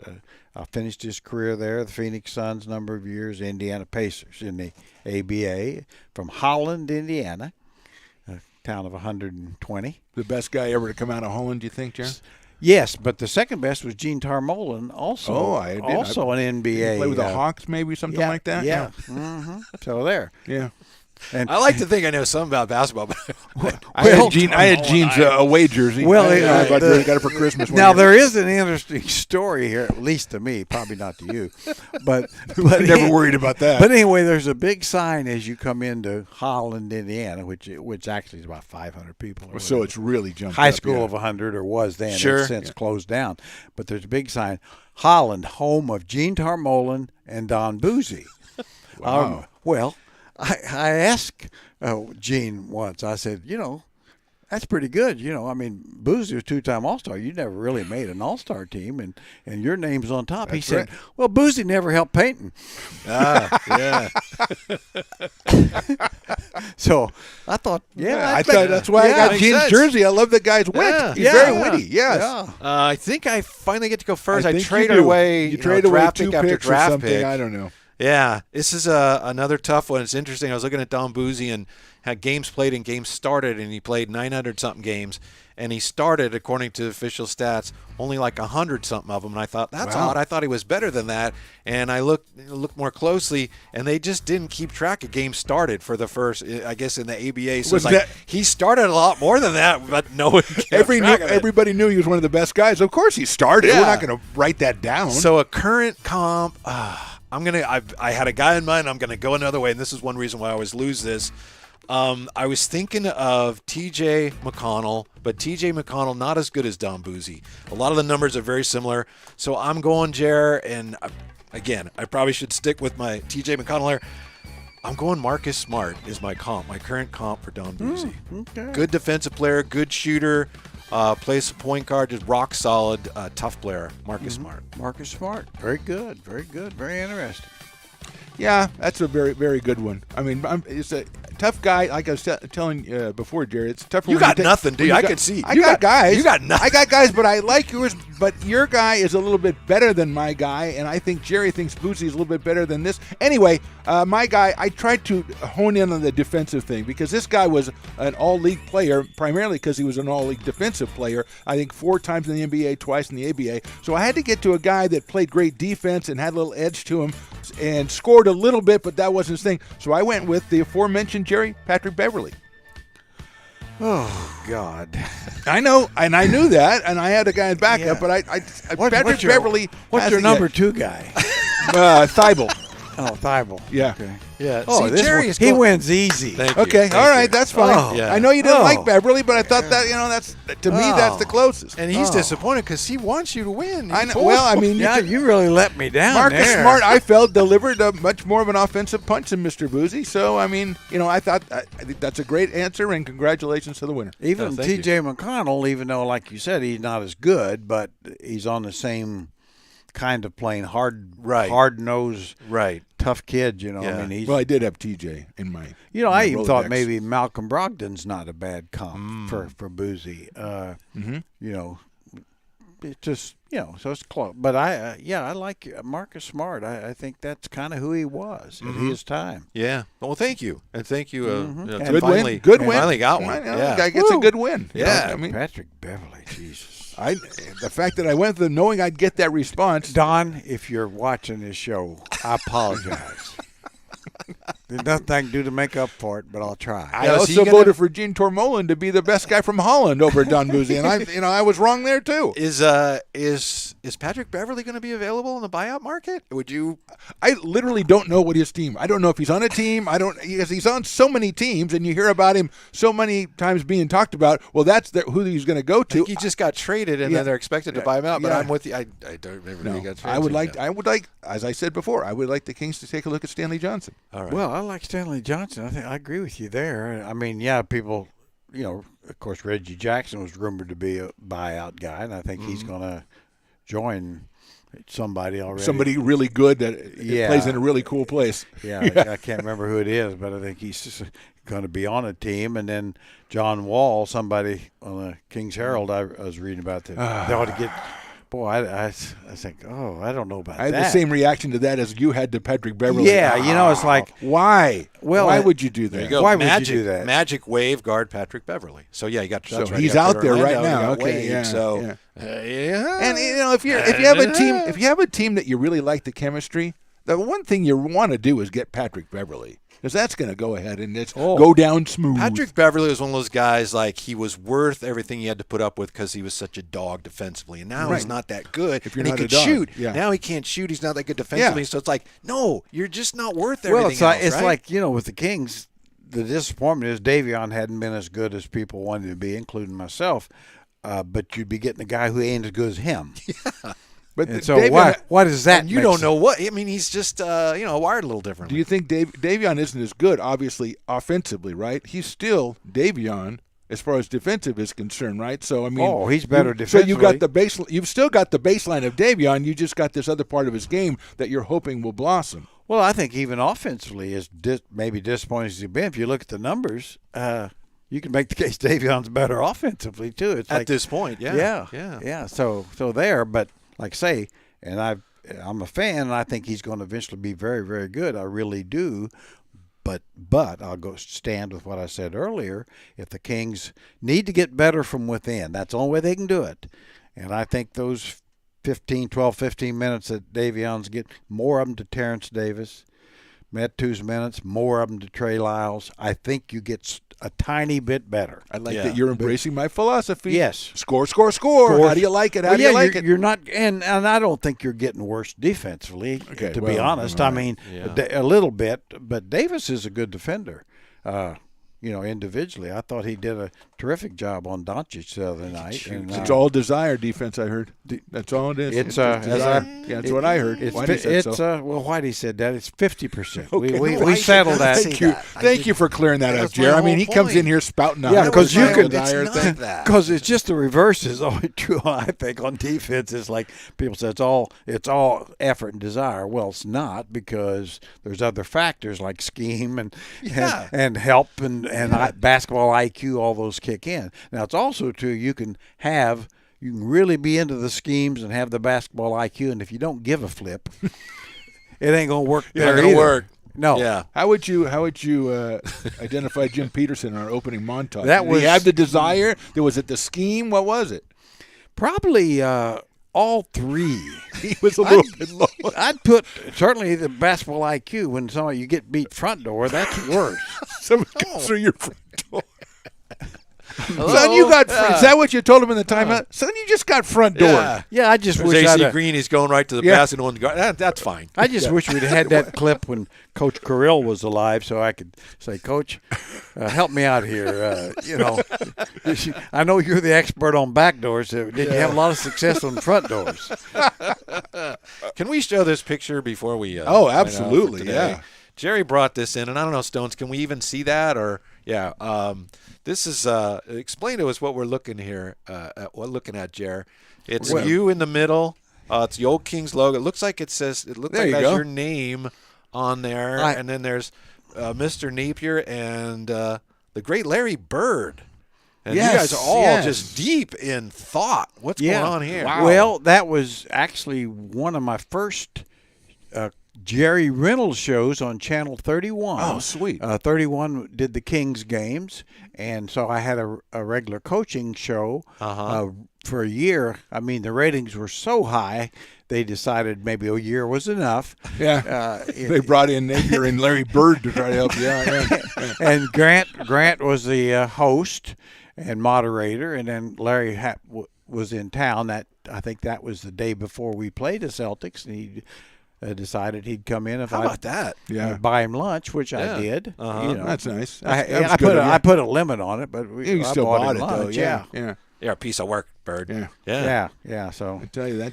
Speaker 5: Finished his career there. The Phoenix Suns, number of years. Indiana Pacers in the ABA. From Holland, Indiana, a town of 120.
Speaker 4: The best guy ever to come out of Holland, do you think, Jerry?
Speaker 5: Yes, but the second best was Gene Tarmolen, also.
Speaker 4: Oh, I did.
Speaker 5: Also an NBA.
Speaker 4: Play with the Hawks, maybe something like that.
Speaker 5: Yeah. Mm-hmm. So there.
Speaker 4: Yeah.
Speaker 5: And
Speaker 3: I like to think I know something about basketball, but
Speaker 4: I had Gene's away jersey.
Speaker 5: Well,
Speaker 4: I got it for Christmas.
Speaker 5: Now there is an interesting story here, at least to me, probably not to you, but
Speaker 4: I never worried about that.
Speaker 5: But anyway, there's a big sign as you come into Holland, Indiana, which actually is about 500 people. Or
Speaker 4: So
Speaker 5: whatever.
Speaker 4: it's really jumped
Speaker 5: High
Speaker 4: up,
Speaker 5: school of 100 or was then.
Speaker 3: Sure.
Speaker 5: It's since closed down, but there's a big sign: Holland, home of Gene Tarmolen and Don Boozy.
Speaker 4: Wow.
Speaker 5: Well, I asked Gene once. I said, that's pretty good. I mean, Boozy was two-time All-Star. You never really made an All-Star team, and your name's on top. He said, well, Boozy never helped Peyton.
Speaker 3: yeah.
Speaker 5: So I thought,
Speaker 4: I thought that's why I got
Speaker 3: makes
Speaker 4: Gene's
Speaker 3: sense.
Speaker 4: jersey. I love that guy's wit.
Speaker 3: Yeah.
Speaker 4: He's very witty. Yes.
Speaker 5: Yeah.
Speaker 3: I think I finally get to go first. I
Speaker 4: think
Speaker 3: traded
Speaker 4: you do.
Speaker 3: away
Speaker 4: You traded away
Speaker 3: draft
Speaker 4: 2
Speaker 3: pick after
Speaker 4: picks or
Speaker 3: draft
Speaker 4: something.
Speaker 3: pick.
Speaker 4: I don't know.
Speaker 3: Yeah, this is another tough one. It's interesting. I was looking at Don Boozy and had games played and games started, and he played 900-something games, and he started, according to official stats, only like 100-something of them. And I thought, that's odd. I thought he was better than that. And I looked more closely, and they just didn't keep track of games started for the first, I guess, in the ABA. So it's like he started a lot more than that, but no one kept track of it.
Speaker 4: Everybody knew he was one of the best guys. Of course he started.
Speaker 3: Yeah.
Speaker 4: We're not going to write that down.
Speaker 3: So a current comp, I had a guy in mind. I'm gonna go another way, and this is one reason why I always lose this. I was thinking of T.J. McConnell, but T.J. McConnell not as good as Don Boozy. A lot of the numbers are very similar, so I'm going Jer. And again, I probably should stick with my T.J. McConnell here. I'm going Marcus Smart is my comp, my current comp for Don Boozy.
Speaker 5: Okay.
Speaker 3: Good defensive player, good shooter. Plays the point guard, just rock solid, tough player, Marcus Smart.
Speaker 5: Marcus Smart. Very good. Very good. Very interesting.
Speaker 4: yeah, that's a very, very good one. I mean, it's a tough guy. Like I was telling before, Jerry, it's tough.
Speaker 3: You got nothing, do you? I can see.
Speaker 4: I got guys.
Speaker 3: You got nothing.
Speaker 4: I got guys, but I like yours. But your guy is a little bit better than my guy, and I think Jerry thinks Boozy is a little bit better than this. Anyway, my guy, I tried to hone in on the defensive thing because this guy was an all-league player, primarily because he was an all-league defensive player. I think 4 times in the NBA, twice in the ABA. So I had to get to a guy that played great defense and had a little edge to him and scored a little bit, but that wasn't his thing. So I went with the aforementioned Jerry, Patrick Beverly.
Speaker 5: Oh, God.
Speaker 4: I know, and I knew that, and I had a guy in backup, but Patrick Beverly.
Speaker 5: What's your number 2 guy?
Speaker 4: Thibault.
Speaker 5: Oh, Thibault.
Speaker 4: Yeah.
Speaker 5: Okay.
Speaker 3: Yeah.
Speaker 5: Oh,
Speaker 3: See, Jerry is
Speaker 5: he
Speaker 3: going-
Speaker 5: wins easy.
Speaker 3: Thank you.
Speaker 4: Okay,
Speaker 3: Thank
Speaker 4: all right,
Speaker 3: you.
Speaker 4: that's fine.
Speaker 5: Oh.
Speaker 3: Yeah.
Speaker 4: I know you didn't
Speaker 5: Oh.
Speaker 4: like Beverly, but I thought that that's to me that's the closest.
Speaker 3: And he's
Speaker 5: Oh.
Speaker 3: disappointed because he wants you to win.
Speaker 4: I know. Well, I mean,
Speaker 5: Yeah, you really let me down
Speaker 4: Marcus
Speaker 5: there.
Speaker 4: Smart, I felt, delivered a much more of an offensive punch than Mr. Boozy. So, I mean, I thought I think that's a great answer, and congratulations to the winner.
Speaker 5: Even
Speaker 3: Oh, thank you.
Speaker 5: T.J. McConnell, even though, like you said, he's not as good, but he's on the same kind of playing
Speaker 3: Right.
Speaker 5: hard-nosed,
Speaker 3: Right.
Speaker 5: tough kid.
Speaker 3: Yeah.
Speaker 5: I mean, he's.
Speaker 4: Well, I did have TJ in my.
Speaker 5: I even thought
Speaker 4: Rolodex.
Speaker 5: maybe Malcolm Brogdon's not a bad comp for Boozy. it's just so it's close. But I like Marcus Smart. I think that's kind of who he was at his time.
Speaker 3: Yeah. Well, thank you, and thank you.
Speaker 4: Good
Speaker 3: finally,
Speaker 4: win. Good win.
Speaker 3: Finally got one.
Speaker 4: Yeah, guy gets a good win.
Speaker 3: Yeah.
Speaker 4: I mean,
Speaker 5: Patrick Beverly, Jesus.
Speaker 4: the fact that I went with them knowing I'd get that response.
Speaker 5: Don, if you're watching this show, I apologize. There's nothing I can do to make up for it, but I'll try.
Speaker 4: I also voted for Gene Tormolen to be the best guy from Holland over at Don Buzzi, and I was wrong there too.
Speaker 3: Is Patrick Beverly going to be available in the buyout market? Would you?
Speaker 4: I literally don't know what his team. I don't know if he's on a team. Because he's on so many teams, and you hear about him so many times being talked about. Well, that's who he's going to go to.
Speaker 3: I think he just got traded, and then they're expected to buy him out. But I'm with you. I don't remember who he got traded.
Speaker 4: I would like, as I said before, I would like the Kings to take a look at Stanley Johnson.
Speaker 3: All right.
Speaker 5: Well, I like Stanley Johnson. I agree with you there. I mean, people, of course, Reggie Jackson was rumored to be a buyout guy, and I think he's going to join somebody already.
Speaker 4: Somebody really good that plays in a really cool place.
Speaker 5: I can't remember who it is, but I think he's just going to be on a team. And then John Wall, somebody on the King's Herald, I was reading about that. They ought to get. Boy, I think, I don't know about that.
Speaker 4: I had the same reaction to that as you had to Patrick Beverly.
Speaker 5: Yeah, it's like,
Speaker 4: why?
Speaker 5: Well,
Speaker 4: why would you do that?
Speaker 3: There you go.
Speaker 5: Why would you do that?
Speaker 3: Magic Wave guard Patrick Beverly. So you got.
Speaker 4: So he's out there right now. Okay,
Speaker 3: yeah.
Speaker 4: And if you have a team that you really like the chemistry, the one thing you want to do is get Patrick Beverly. Because that's going to go ahead and go down smooth.
Speaker 3: Patrick Beverly was one of those guys, like, he was worth everything he had to put up with because he was such a dog defensively. And now he's not that good.
Speaker 4: If you're
Speaker 3: and
Speaker 4: not
Speaker 3: he
Speaker 4: a
Speaker 3: could
Speaker 4: dog.
Speaker 3: shoot.
Speaker 4: Yeah.
Speaker 3: Now he can't shoot. He's not that good defensively.
Speaker 4: Yeah.
Speaker 3: So it's like, no, you're just not worth everything
Speaker 5: it's
Speaker 3: right?
Speaker 5: like, with the Kings, the disappointment is Davion hadn't been as good as people wanted to be, including myself. But you'd be getting a guy who ain't as good as him.
Speaker 3: Yeah.
Speaker 4: But
Speaker 5: so why does that?
Speaker 3: And you don't know what. I mean, he's just wired a little differently.
Speaker 4: Do you think Davion isn't as good, obviously, offensively, right? He's still Davion as far as defensive is concerned, right? So, I mean.
Speaker 5: He's better defensively.
Speaker 4: So you got the baseline. You've still got the baseline of Davion. You just got this other part of his game that you're hoping will blossom.
Speaker 5: Well, I think even offensively, as maybe disappointing as he's been, if you look at the numbers, you can make the case Davion's better offensively, too. It's
Speaker 3: at this point, yeah.
Speaker 5: So there, but. Like I say, and I'm a fan, and I think he's going to eventually be very, very good. I really do. But I'll go stand with what I said earlier. If the Kings need to get better from within, that's the only way they can do it. And I think those 12, 15 minutes that Davion's get, more of them to Terrence Davis, Metu's minutes, more of them to Trey Lyles. I think you get a tiny bit better.
Speaker 4: I like that you're embracing my philosophy.
Speaker 5: Yes.
Speaker 4: Score. How do you like it? How do you like it?
Speaker 5: You're not, and I don't think you're getting worse defensively, to be honest. I mean, a little bit, but Davis is a good defender. Individually, I thought he did a terrific job on Doncic the other night.
Speaker 4: It's all desire defense, I heard. That's all it is.
Speaker 5: It's
Speaker 4: that's what I heard.
Speaker 5: Whitey said that. It's 50%.
Speaker 4: Okay.
Speaker 5: We settled that.
Speaker 4: Thank you for clearing that up, Jerry. I mean, he comes in here spouting out.
Speaker 5: Yeah, because you can.
Speaker 3: Because
Speaker 5: it's just the reverse is always true. I think on defense, it's like people say it's all effort and desire. Well, it's not, because there's other factors like scheme and help and basketball IQ. All those kick in. Now it's also true you can really be into the schemes and have the basketball IQ, and if you don't give a flip, it ain't gonna work.
Speaker 3: Not gonna work.
Speaker 5: No.
Speaker 3: Yeah.
Speaker 4: How would you identify Jim Peterson in our opening montage?
Speaker 5: Did he
Speaker 4: have the desire? Was it the scheme? What was it?
Speaker 5: Probably all three.
Speaker 4: He was a little bit low.
Speaker 5: I'd put certainly the basketball IQ. When you get beat front door, that's worse.
Speaker 4: Somebody comes through your front door. Son, you got. Is that what you told him in the timeout? Son, you just got front door.
Speaker 5: Yeah, I just wish
Speaker 3: AC Green. He's going right to the basket on the guard. That's fine.
Speaker 5: I just wish we'd had that clip when Coach Carrill was alive, so I could say, "Coach, help me out here." I know you're the expert on back doors. Did you have a lot of success on front doors?
Speaker 3: Can we show this picture before we?
Speaker 4: Absolutely. Yeah.
Speaker 3: Jerry brought this in, and I don't know, Stones. Can we even see that? Or this is explain to us what we're looking at, Jer. It's you in the middle. It's the old Kings logo. It looks like it has your name on there, and then there's Mr. Napier and the great Larry Bird. And
Speaker 4: Yes,
Speaker 3: you guys are all
Speaker 4: yes.
Speaker 3: just deep in thought. What's going on here?
Speaker 4: Wow.
Speaker 5: Well, that was actually one of my first Jerry Reynolds shows on Channel 31.
Speaker 4: Oh, sweet.
Speaker 5: 31 did the Kings games, and so I had a regular coaching show for a year. I mean, the ratings were so high, they decided maybe a year was enough.
Speaker 4: Yeah. They brought in Napier and Larry Bird to try to help you out. Yeah.
Speaker 5: And Grant was the host and moderator, and then Larry was in town. I think that was the day before we played the Celtics, and he decided he'd come in if
Speaker 3: How about that?
Speaker 4: Yeah.
Speaker 5: buy him lunch, which
Speaker 3: Yeah.
Speaker 5: I did. You know,
Speaker 4: That's nice.
Speaker 5: I put a limit on it, but
Speaker 4: You
Speaker 5: I
Speaker 4: still
Speaker 5: bought
Speaker 4: bought
Speaker 5: him
Speaker 4: it, though.
Speaker 5: lunch,
Speaker 4: Yeah. Yeah.
Speaker 3: You're a piece of work, Bird.
Speaker 4: Yeah.
Speaker 5: yeah. So
Speaker 4: I tell you that.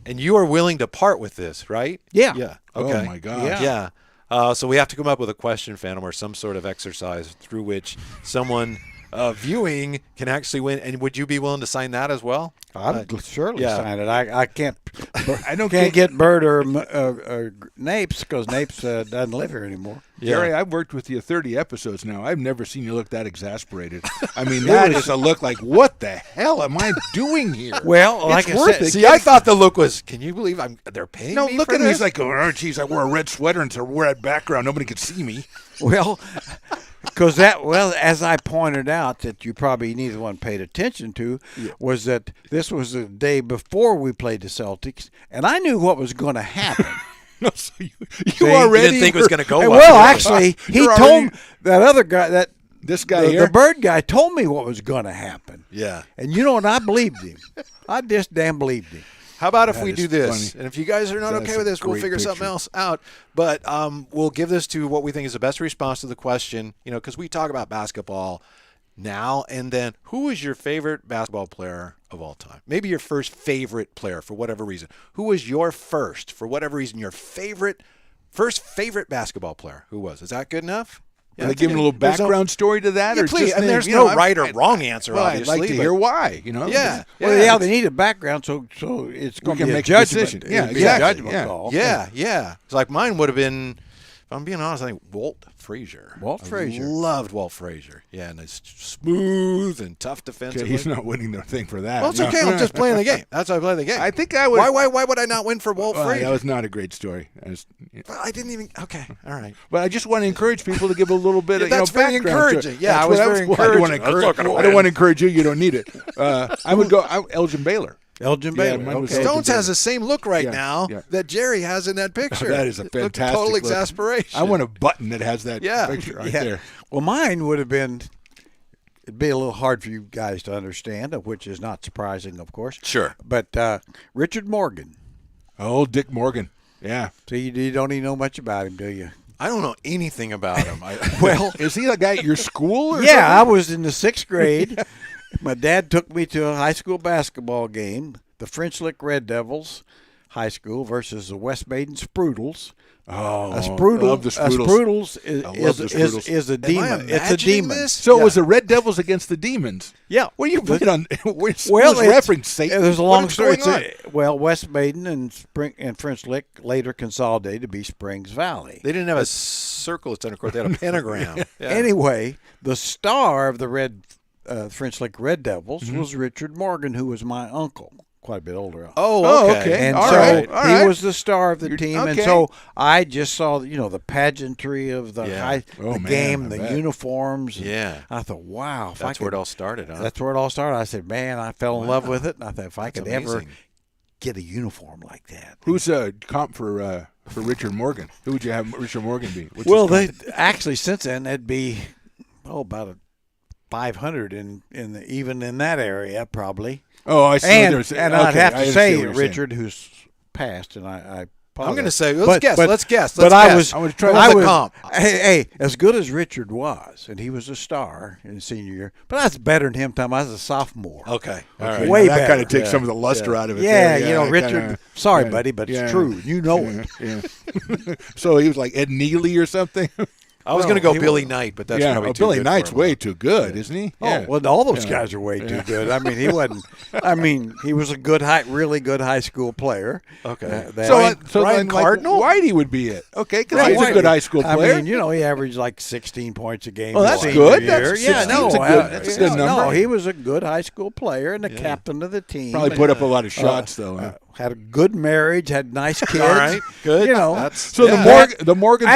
Speaker 3: And you are willing to part with this, right?
Speaker 5: yeah,
Speaker 3: Yeah. Okay.
Speaker 4: Oh, my gosh.
Speaker 5: Yeah.
Speaker 3: Yeah. So we have to come up with a question, Phantom, or some sort of exercise through which someone viewing can actually win. And would you be willing to sign that as well?
Speaker 5: I'd surely
Speaker 3: yeah.
Speaker 5: sign it. I can't.
Speaker 4: I don't
Speaker 5: can't get Bird or Napes because Napes doesn't live here anymore.
Speaker 4: Jerry, I've worked with you 30 episodes now. I've never seen you look that exasperated. I mean, that is a look like, what the hell am I doing here?
Speaker 5: Well, like I
Speaker 4: worth
Speaker 5: said,
Speaker 4: it.
Speaker 3: See, I thought the look was, can you believe they're paying
Speaker 4: No,
Speaker 3: me
Speaker 4: look
Speaker 3: for
Speaker 4: at him.
Speaker 3: this?
Speaker 4: He's like, oh, geez, I wore a red sweater and to wear that background. Nobody could see me.
Speaker 5: well, because as I pointed out, that you probably neither one paid attention to, was that this was the day before we played the Celtics, and I knew what was going to happen.
Speaker 4: No, so you
Speaker 3: you
Speaker 4: already
Speaker 3: didn't think it was going to go
Speaker 5: And
Speaker 3: well.
Speaker 5: well, actually, he
Speaker 4: You're
Speaker 5: told
Speaker 4: already-
Speaker 5: that other guy
Speaker 4: this guy
Speaker 5: the
Speaker 4: here.
Speaker 5: Bird guy told me what was going to happen.
Speaker 3: Yeah.
Speaker 5: And you know what? I believed him. I just damn believed him.
Speaker 3: How about if
Speaker 4: That
Speaker 3: we
Speaker 4: is
Speaker 3: do this?
Speaker 4: funny.
Speaker 3: And if you guys are not
Speaker 4: That's
Speaker 3: okay
Speaker 4: a
Speaker 3: with this, we'll
Speaker 4: great
Speaker 3: figure something
Speaker 4: picture.
Speaker 3: else out. But we'll give this to what we think is the best response to the question, because we talk about basketball now and then. Who is your favorite basketball player of all time? Maybe your first favorite player for whatever reason. Who was your first, for whatever reason, your first favorite basketball player? Who was? Is that good enough?
Speaker 4: Can I give him a little
Speaker 3: There's no-
Speaker 4: background story to that?
Speaker 3: Yeah,
Speaker 4: or
Speaker 3: please.
Speaker 4: just
Speaker 3: And there's
Speaker 4: name-
Speaker 3: no right or wrong answer,
Speaker 4: well,
Speaker 3: obviously.
Speaker 4: I'd like to
Speaker 3: but-
Speaker 4: hear why.
Speaker 3: Yeah.
Speaker 5: Well, they need a background, so it's going to
Speaker 4: can
Speaker 5: be a
Speaker 4: make a
Speaker 5: judgment.
Speaker 4: decision. Yeah,
Speaker 5: It'll be a
Speaker 4: exactly.
Speaker 5: judgment
Speaker 4: Yeah.
Speaker 5: call.
Speaker 3: Yeah. It's like mine would have been, if I'm being honest, I think Walt Frazier.
Speaker 5: Walt Frazier.
Speaker 3: Loved Walt Frazier. Yeah, and it's smooth and tough defensively.
Speaker 4: Okay, he's not winning the thing for that.
Speaker 3: Well, it's
Speaker 4: No.
Speaker 3: okay. I'm just playing the game. That's why I play the game.
Speaker 4: I think I would.
Speaker 3: Why would I not win for Walt
Speaker 4: Well,
Speaker 3: Frazier?
Speaker 4: that was not a great story.
Speaker 3: Well, I didn't even. Okay, all right.
Speaker 4: But I just want to encourage people to give a little bit
Speaker 3: Yeah,
Speaker 4: of
Speaker 3: that's very
Speaker 4: background to it.
Speaker 3: encouraging. Yeah,
Speaker 4: That's
Speaker 3: I was
Speaker 4: what
Speaker 3: very
Speaker 4: well, I don't want to
Speaker 3: encouraging. I was not gonna
Speaker 4: I don't
Speaker 3: win.
Speaker 4: want to encourage you. You don't need it. I would go Elgin Baylor.
Speaker 5: Elgin
Speaker 4: Yeah,
Speaker 5: Baylor.
Speaker 4: mine was
Speaker 5: okay.
Speaker 3: Stones
Speaker 4: Elgin
Speaker 3: has the same look right
Speaker 4: Yeah,
Speaker 3: now
Speaker 4: yeah.
Speaker 3: that Jerry has in that picture.
Speaker 4: That is a
Speaker 3: Look,
Speaker 4: fantastic
Speaker 3: total
Speaker 4: look.
Speaker 3: exasperation.
Speaker 4: I want a button that has that
Speaker 3: Yeah.
Speaker 4: picture right
Speaker 5: Yeah.
Speaker 4: there.
Speaker 5: Well, mine would have been. It'd be a little hard for you guys to understand, which is not surprising, of course.
Speaker 3: Sure.
Speaker 5: But Richard Morgan.
Speaker 4: Oh, Dick Morgan. Yeah.
Speaker 5: So you don't even know much about him, do you?
Speaker 3: I don't know anything about him.
Speaker 5: Well,
Speaker 4: Is he the guy at your school? Or
Speaker 5: yeah, I
Speaker 4: something?
Speaker 5: was in the 6th grade. My dad took me to a high school basketball game, the French Lick Red Devils High School versus the West Baden Sprudels.
Speaker 4: Oh,
Speaker 5: A Sprudel,
Speaker 4: love the
Speaker 5: a
Speaker 4: Sprudels.
Speaker 5: Sprudels
Speaker 4: love the Sprudels.
Speaker 5: is a
Speaker 3: Am I
Speaker 5: demon. It's a
Speaker 3: imagining
Speaker 5: demon.
Speaker 3: this?
Speaker 4: So it was the Red Devils against the Demons.
Speaker 5: Yeah.
Speaker 4: What are you putting on? Where's
Speaker 5: Well, it's-
Speaker 4: reference Satan?
Speaker 5: There's a
Speaker 4: What
Speaker 5: long
Speaker 4: is
Speaker 5: story.
Speaker 4: going on?
Speaker 5: Well, West Baden and French Lick later consolidated to be Springs Valley.
Speaker 3: They didn't have a circle at center court. They had a pentagram. Yeah.
Speaker 5: Anyway, the star of the French Lick Red Devils
Speaker 4: Mm-hmm.
Speaker 5: was Richard Morgan, who was my uncle, quite a bit older.
Speaker 3: Oh,
Speaker 4: Oh,
Speaker 3: okay.
Speaker 4: okay.
Speaker 5: And
Speaker 4: All
Speaker 5: so
Speaker 4: right, all
Speaker 5: he
Speaker 4: right.
Speaker 5: was the star of the team, and
Speaker 4: okay.
Speaker 5: so I just saw, the pageantry of the
Speaker 3: Yeah.
Speaker 4: Oh,
Speaker 5: the
Speaker 4: man,
Speaker 5: game,
Speaker 4: I
Speaker 5: the
Speaker 4: bet.
Speaker 5: uniforms. and
Speaker 3: Yeah.
Speaker 5: I thought, wow, if I
Speaker 3: That's where
Speaker 5: could-
Speaker 3: it all started, huh?
Speaker 5: That's where it all started. I said, man, I fell in love with it, and I thought if I
Speaker 3: That's
Speaker 5: could ever
Speaker 3: amazing.
Speaker 5: get a uniform like that.
Speaker 4: Who's comp for Richard Morgan? Who would you have Richard Morgan be? What's
Speaker 5: Well,
Speaker 4: his
Speaker 5: they actually since then it'd be about a 500 even in that area probably.
Speaker 4: Oh, I see.
Speaker 5: And
Speaker 4: what they're saying.
Speaker 5: I'd
Speaker 4: Okay,
Speaker 5: have
Speaker 4: I
Speaker 5: to
Speaker 4: understand
Speaker 5: say
Speaker 4: what you're saying.
Speaker 5: Richard, who's passed, and I
Speaker 3: I'm going to say,
Speaker 5: But-
Speaker 3: let's guess.
Speaker 5: but-
Speaker 3: Let's guess.
Speaker 5: But
Speaker 3: Let's
Speaker 5: I
Speaker 3: guess.
Speaker 5: was,
Speaker 4: I was trying-
Speaker 3: What's
Speaker 5: I
Speaker 3: the
Speaker 5: was,
Speaker 3: comp?
Speaker 5: hey, as good as Richard was, and he was a star in his senior year, but I was better than him time I was a sophomore.
Speaker 3: Okay. All
Speaker 4: Okay,
Speaker 3: right.
Speaker 5: Way
Speaker 4: that kind
Speaker 5: better.
Speaker 4: of takes
Speaker 3: Yeah.
Speaker 4: some of the luster out of it.
Speaker 5: Yeah,
Speaker 4: there.
Speaker 5: you know,
Speaker 4: that
Speaker 5: Richard.
Speaker 4: kinda-
Speaker 5: sorry,
Speaker 4: yeah,
Speaker 5: buddy, but
Speaker 4: yeah.
Speaker 5: it's true. You know it.
Speaker 4: Yeah. So he was like Ed Neely or something.
Speaker 3: I was going to go Billy Knight, but that's probably too
Speaker 4: Billy
Speaker 3: good
Speaker 4: Knight's
Speaker 3: for him.
Speaker 4: way too good, isn't he?
Speaker 5: Oh, well, all those guys are way too good. I mean, he wasn't. I mean, he was a really good high school player.
Speaker 3: Okay.
Speaker 4: So
Speaker 3: Ryan Cardinal?
Speaker 4: Whitey would be it. Okay, because he's a good high school player.
Speaker 5: I mean, he averaged like 16 points a game.
Speaker 4: Well, that's
Speaker 5: his
Speaker 4: good.
Speaker 5: senior year.
Speaker 4: That's
Speaker 5: Yeah, no,
Speaker 4: that's a good number.
Speaker 5: No, he was a good high school player and the captain of the team.
Speaker 4: Probably put up a lot of shots, though.
Speaker 5: Had a good marriage, had nice kids.
Speaker 3: All right, good.
Speaker 4: The Morgan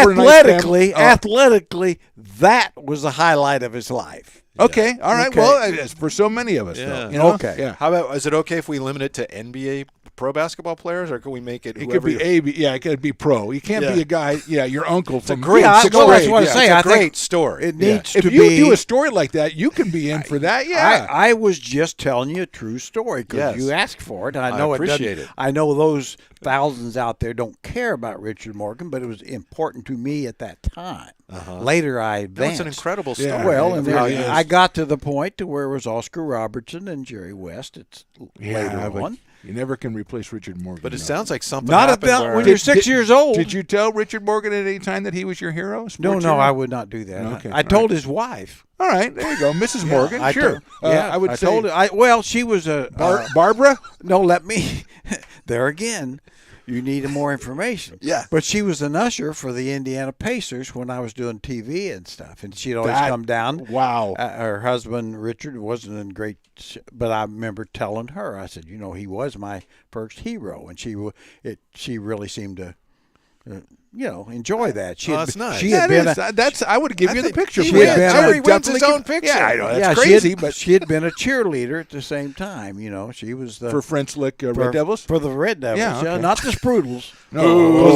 Speaker 5: athletically, that was the highlight of his life.
Speaker 4: Okay, all right.
Speaker 5: Okay.
Speaker 4: Well, it's for so many of us,
Speaker 3: Yeah.
Speaker 4: though.
Speaker 5: Okay.
Speaker 4: Yeah.
Speaker 3: How about, is it okay if we limit it to NBA pro basketball players, or can we make it?
Speaker 4: It could be it could be pro. You can't be a guy. Yeah, your uncle from
Speaker 3: great
Speaker 4: sixth
Speaker 3: story.
Speaker 4: grade.
Speaker 5: That's what I say.
Speaker 3: It's a
Speaker 5: I think
Speaker 3: great story.
Speaker 5: It needs
Speaker 4: If
Speaker 5: to
Speaker 4: you
Speaker 5: be.
Speaker 4: do a story like that, you can be in for that. Yeah.
Speaker 5: I was just telling you a true story because
Speaker 3: Yes.
Speaker 5: you asked for it.
Speaker 3: I
Speaker 5: know
Speaker 3: appreciate
Speaker 5: doesn't-
Speaker 3: it.
Speaker 5: I know those thousands out there don't care about Richard Morgan, but it was important to me at that time. Later, I advanced.
Speaker 3: That's an incredible story.
Speaker 4: Yeah.
Speaker 5: Well, and
Speaker 4: It really
Speaker 5: then
Speaker 4: is.
Speaker 5: I got to the point to where it was Oscar Robertson and Jerry West. It's later
Speaker 4: but
Speaker 5: on.
Speaker 4: you never can replace Richard Morgan.
Speaker 3: But it
Speaker 4: no.
Speaker 3: sounds like something
Speaker 5: Not
Speaker 3: happened
Speaker 5: about
Speaker 3: where-
Speaker 5: when you're 6 years old.
Speaker 4: Did you tell Richard Morgan at any time that he was your hero?
Speaker 5: No,
Speaker 4: Sports hero?
Speaker 5: I would not do that.
Speaker 4: Okay,
Speaker 5: I
Speaker 4: all
Speaker 5: told his wife.
Speaker 4: All right, there you go, Mrs. Morgan.
Speaker 5: I
Speaker 4: Sure. I would say
Speaker 5: told her. Well, she was a
Speaker 4: Barbara.
Speaker 5: No, let me. There again, you need more information.
Speaker 3: Yeah.
Speaker 5: But she was an usher for the Indiana Pacers when I was doing TV and stuff, and she'd always
Speaker 4: That-
Speaker 5: come down.
Speaker 4: Wow.
Speaker 5: Her husband Richard wasn't in great, but I remember telling her, I said, he was my first hero, and she really seemed to. Enjoy that. She
Speaker 3: Oh,
Speaker 5: had,
Speaker 3: that's nice.
Speaker 5: She had
Speaker 4: That's I would give you the picture.
Speaker 3: he
Speaker 4: for
Speaker 5: wins.
Speaker 4: that.
Speaker 5: Jerry
Speaker 4: I would
Speaker 3: wins his
Speaker 4: definitely
Speaker 3: own picture.
Speaker 4: Yeah, I know that's
Speaker 5: yeah,
Speaker 4: crazy, but
Speaker 5: she had been a cheerleader at the same time. She was the
Speaker 4: for French Lick Red Devils.
Speaker 5: for the Red Devils.
Speaker 4: Yeah, okay.
Speaker 5: Not the Sprudels.
Speaker 4: No,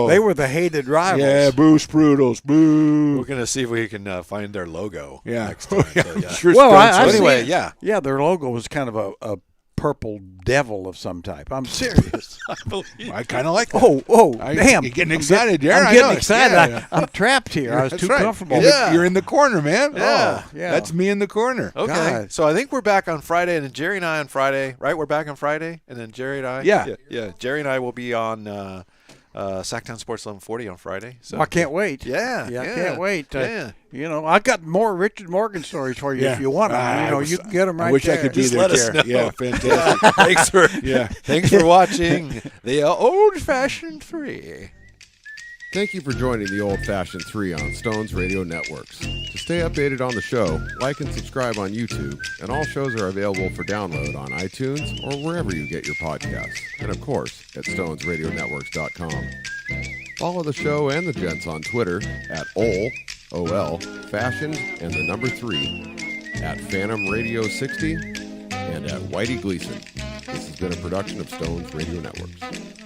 Speaker 5: They were the hated rivals.
Speaker 4: Yeah, boo Sprudels, boo.
Speaker 3: We're going to see if we can find their logo
Speaker 4: Yeah.
Speaker 3: next time. So, yeah.
Speaker 4: Sure.
Speaker 5: Well,
Speaker 4: Spencer.
Speaker 5: I've
Speaker 3: Anyway,
Speaker 5: seen-
Speaker 3: yeah.
Speaker 5: Yeah, their logo was kind of a purple devil of some type. I'm serious.
Speaker 4: I kind of like that.
Speaker 5: Damn.
Speaker 4: You're getting excited, Jerry.
Speaker 5: I'm
Speaker 4: I
Speaker 5: getting
Speaker 4: know.
Speaker 5: excited.
Speaker 4: Yeah.
Speaker 5: I'm trapped here. I was
Speaker 4: That's
Speaker 5: too
Speaker 4: right.
Speaker 5: comfortable.
Speaker 3: Yeah.
Speaker 4: You're in the corner, man.
Speaker 3: Yeah.
Speaker 4: Oh,
Speaker 5: Yeah.
Speaker 4: That's me in the corner.
Speaker 3: Okay.
Speaker 5: God.
Speaker 3: So I think we're back on Friday, and then Jerry and I on Friday, right? We're back on Friday, and then Jerry and I.
Speaker 4: Yeah.
Speaker 3: Yeah. Jerry and I will be on Sacktown Sports 1140 on Friday. So
Speaker 5: I can't wait.
Speaker 3: Yeah.
Speaker 5: I
Speaker 3: yeah.
Speaker 5: can't wait.
Speaker 3: Yeah.
Speaker 5: I've got more Richard Morgan stories for you
Speaker 4: Yeah.
Speaker 5: if you want them.
Speaker 4: I
Speaker 5: You can get them right
Speaker 4: I wish
Speaker 5: there.
Speaker 4: I could be
Speaker 3: Just
Speaker 4: there,
Speaker 3: let us
Speaker 4: Jerry.
Speaker 3: know.
Speaker 4: Yeah, fantastic.
Speaker 3: Thanks for watching the Old Fashioned 3.
Speaker 1: Thank you for joining the Old Fashioned 3 on Stones Radio Networks. To stay updated on the show, like and subscribe on YouTube, and all shows are available for download on iTunes or wherever you get your podcasts, and of course at stonesradionetworks.com. Follow the show and the gents on Twitter at OL, Fashioned, and the number 3, at Phantom Radio 60, and at Whitey Gleason. This has been a production of Stones Radio Networks.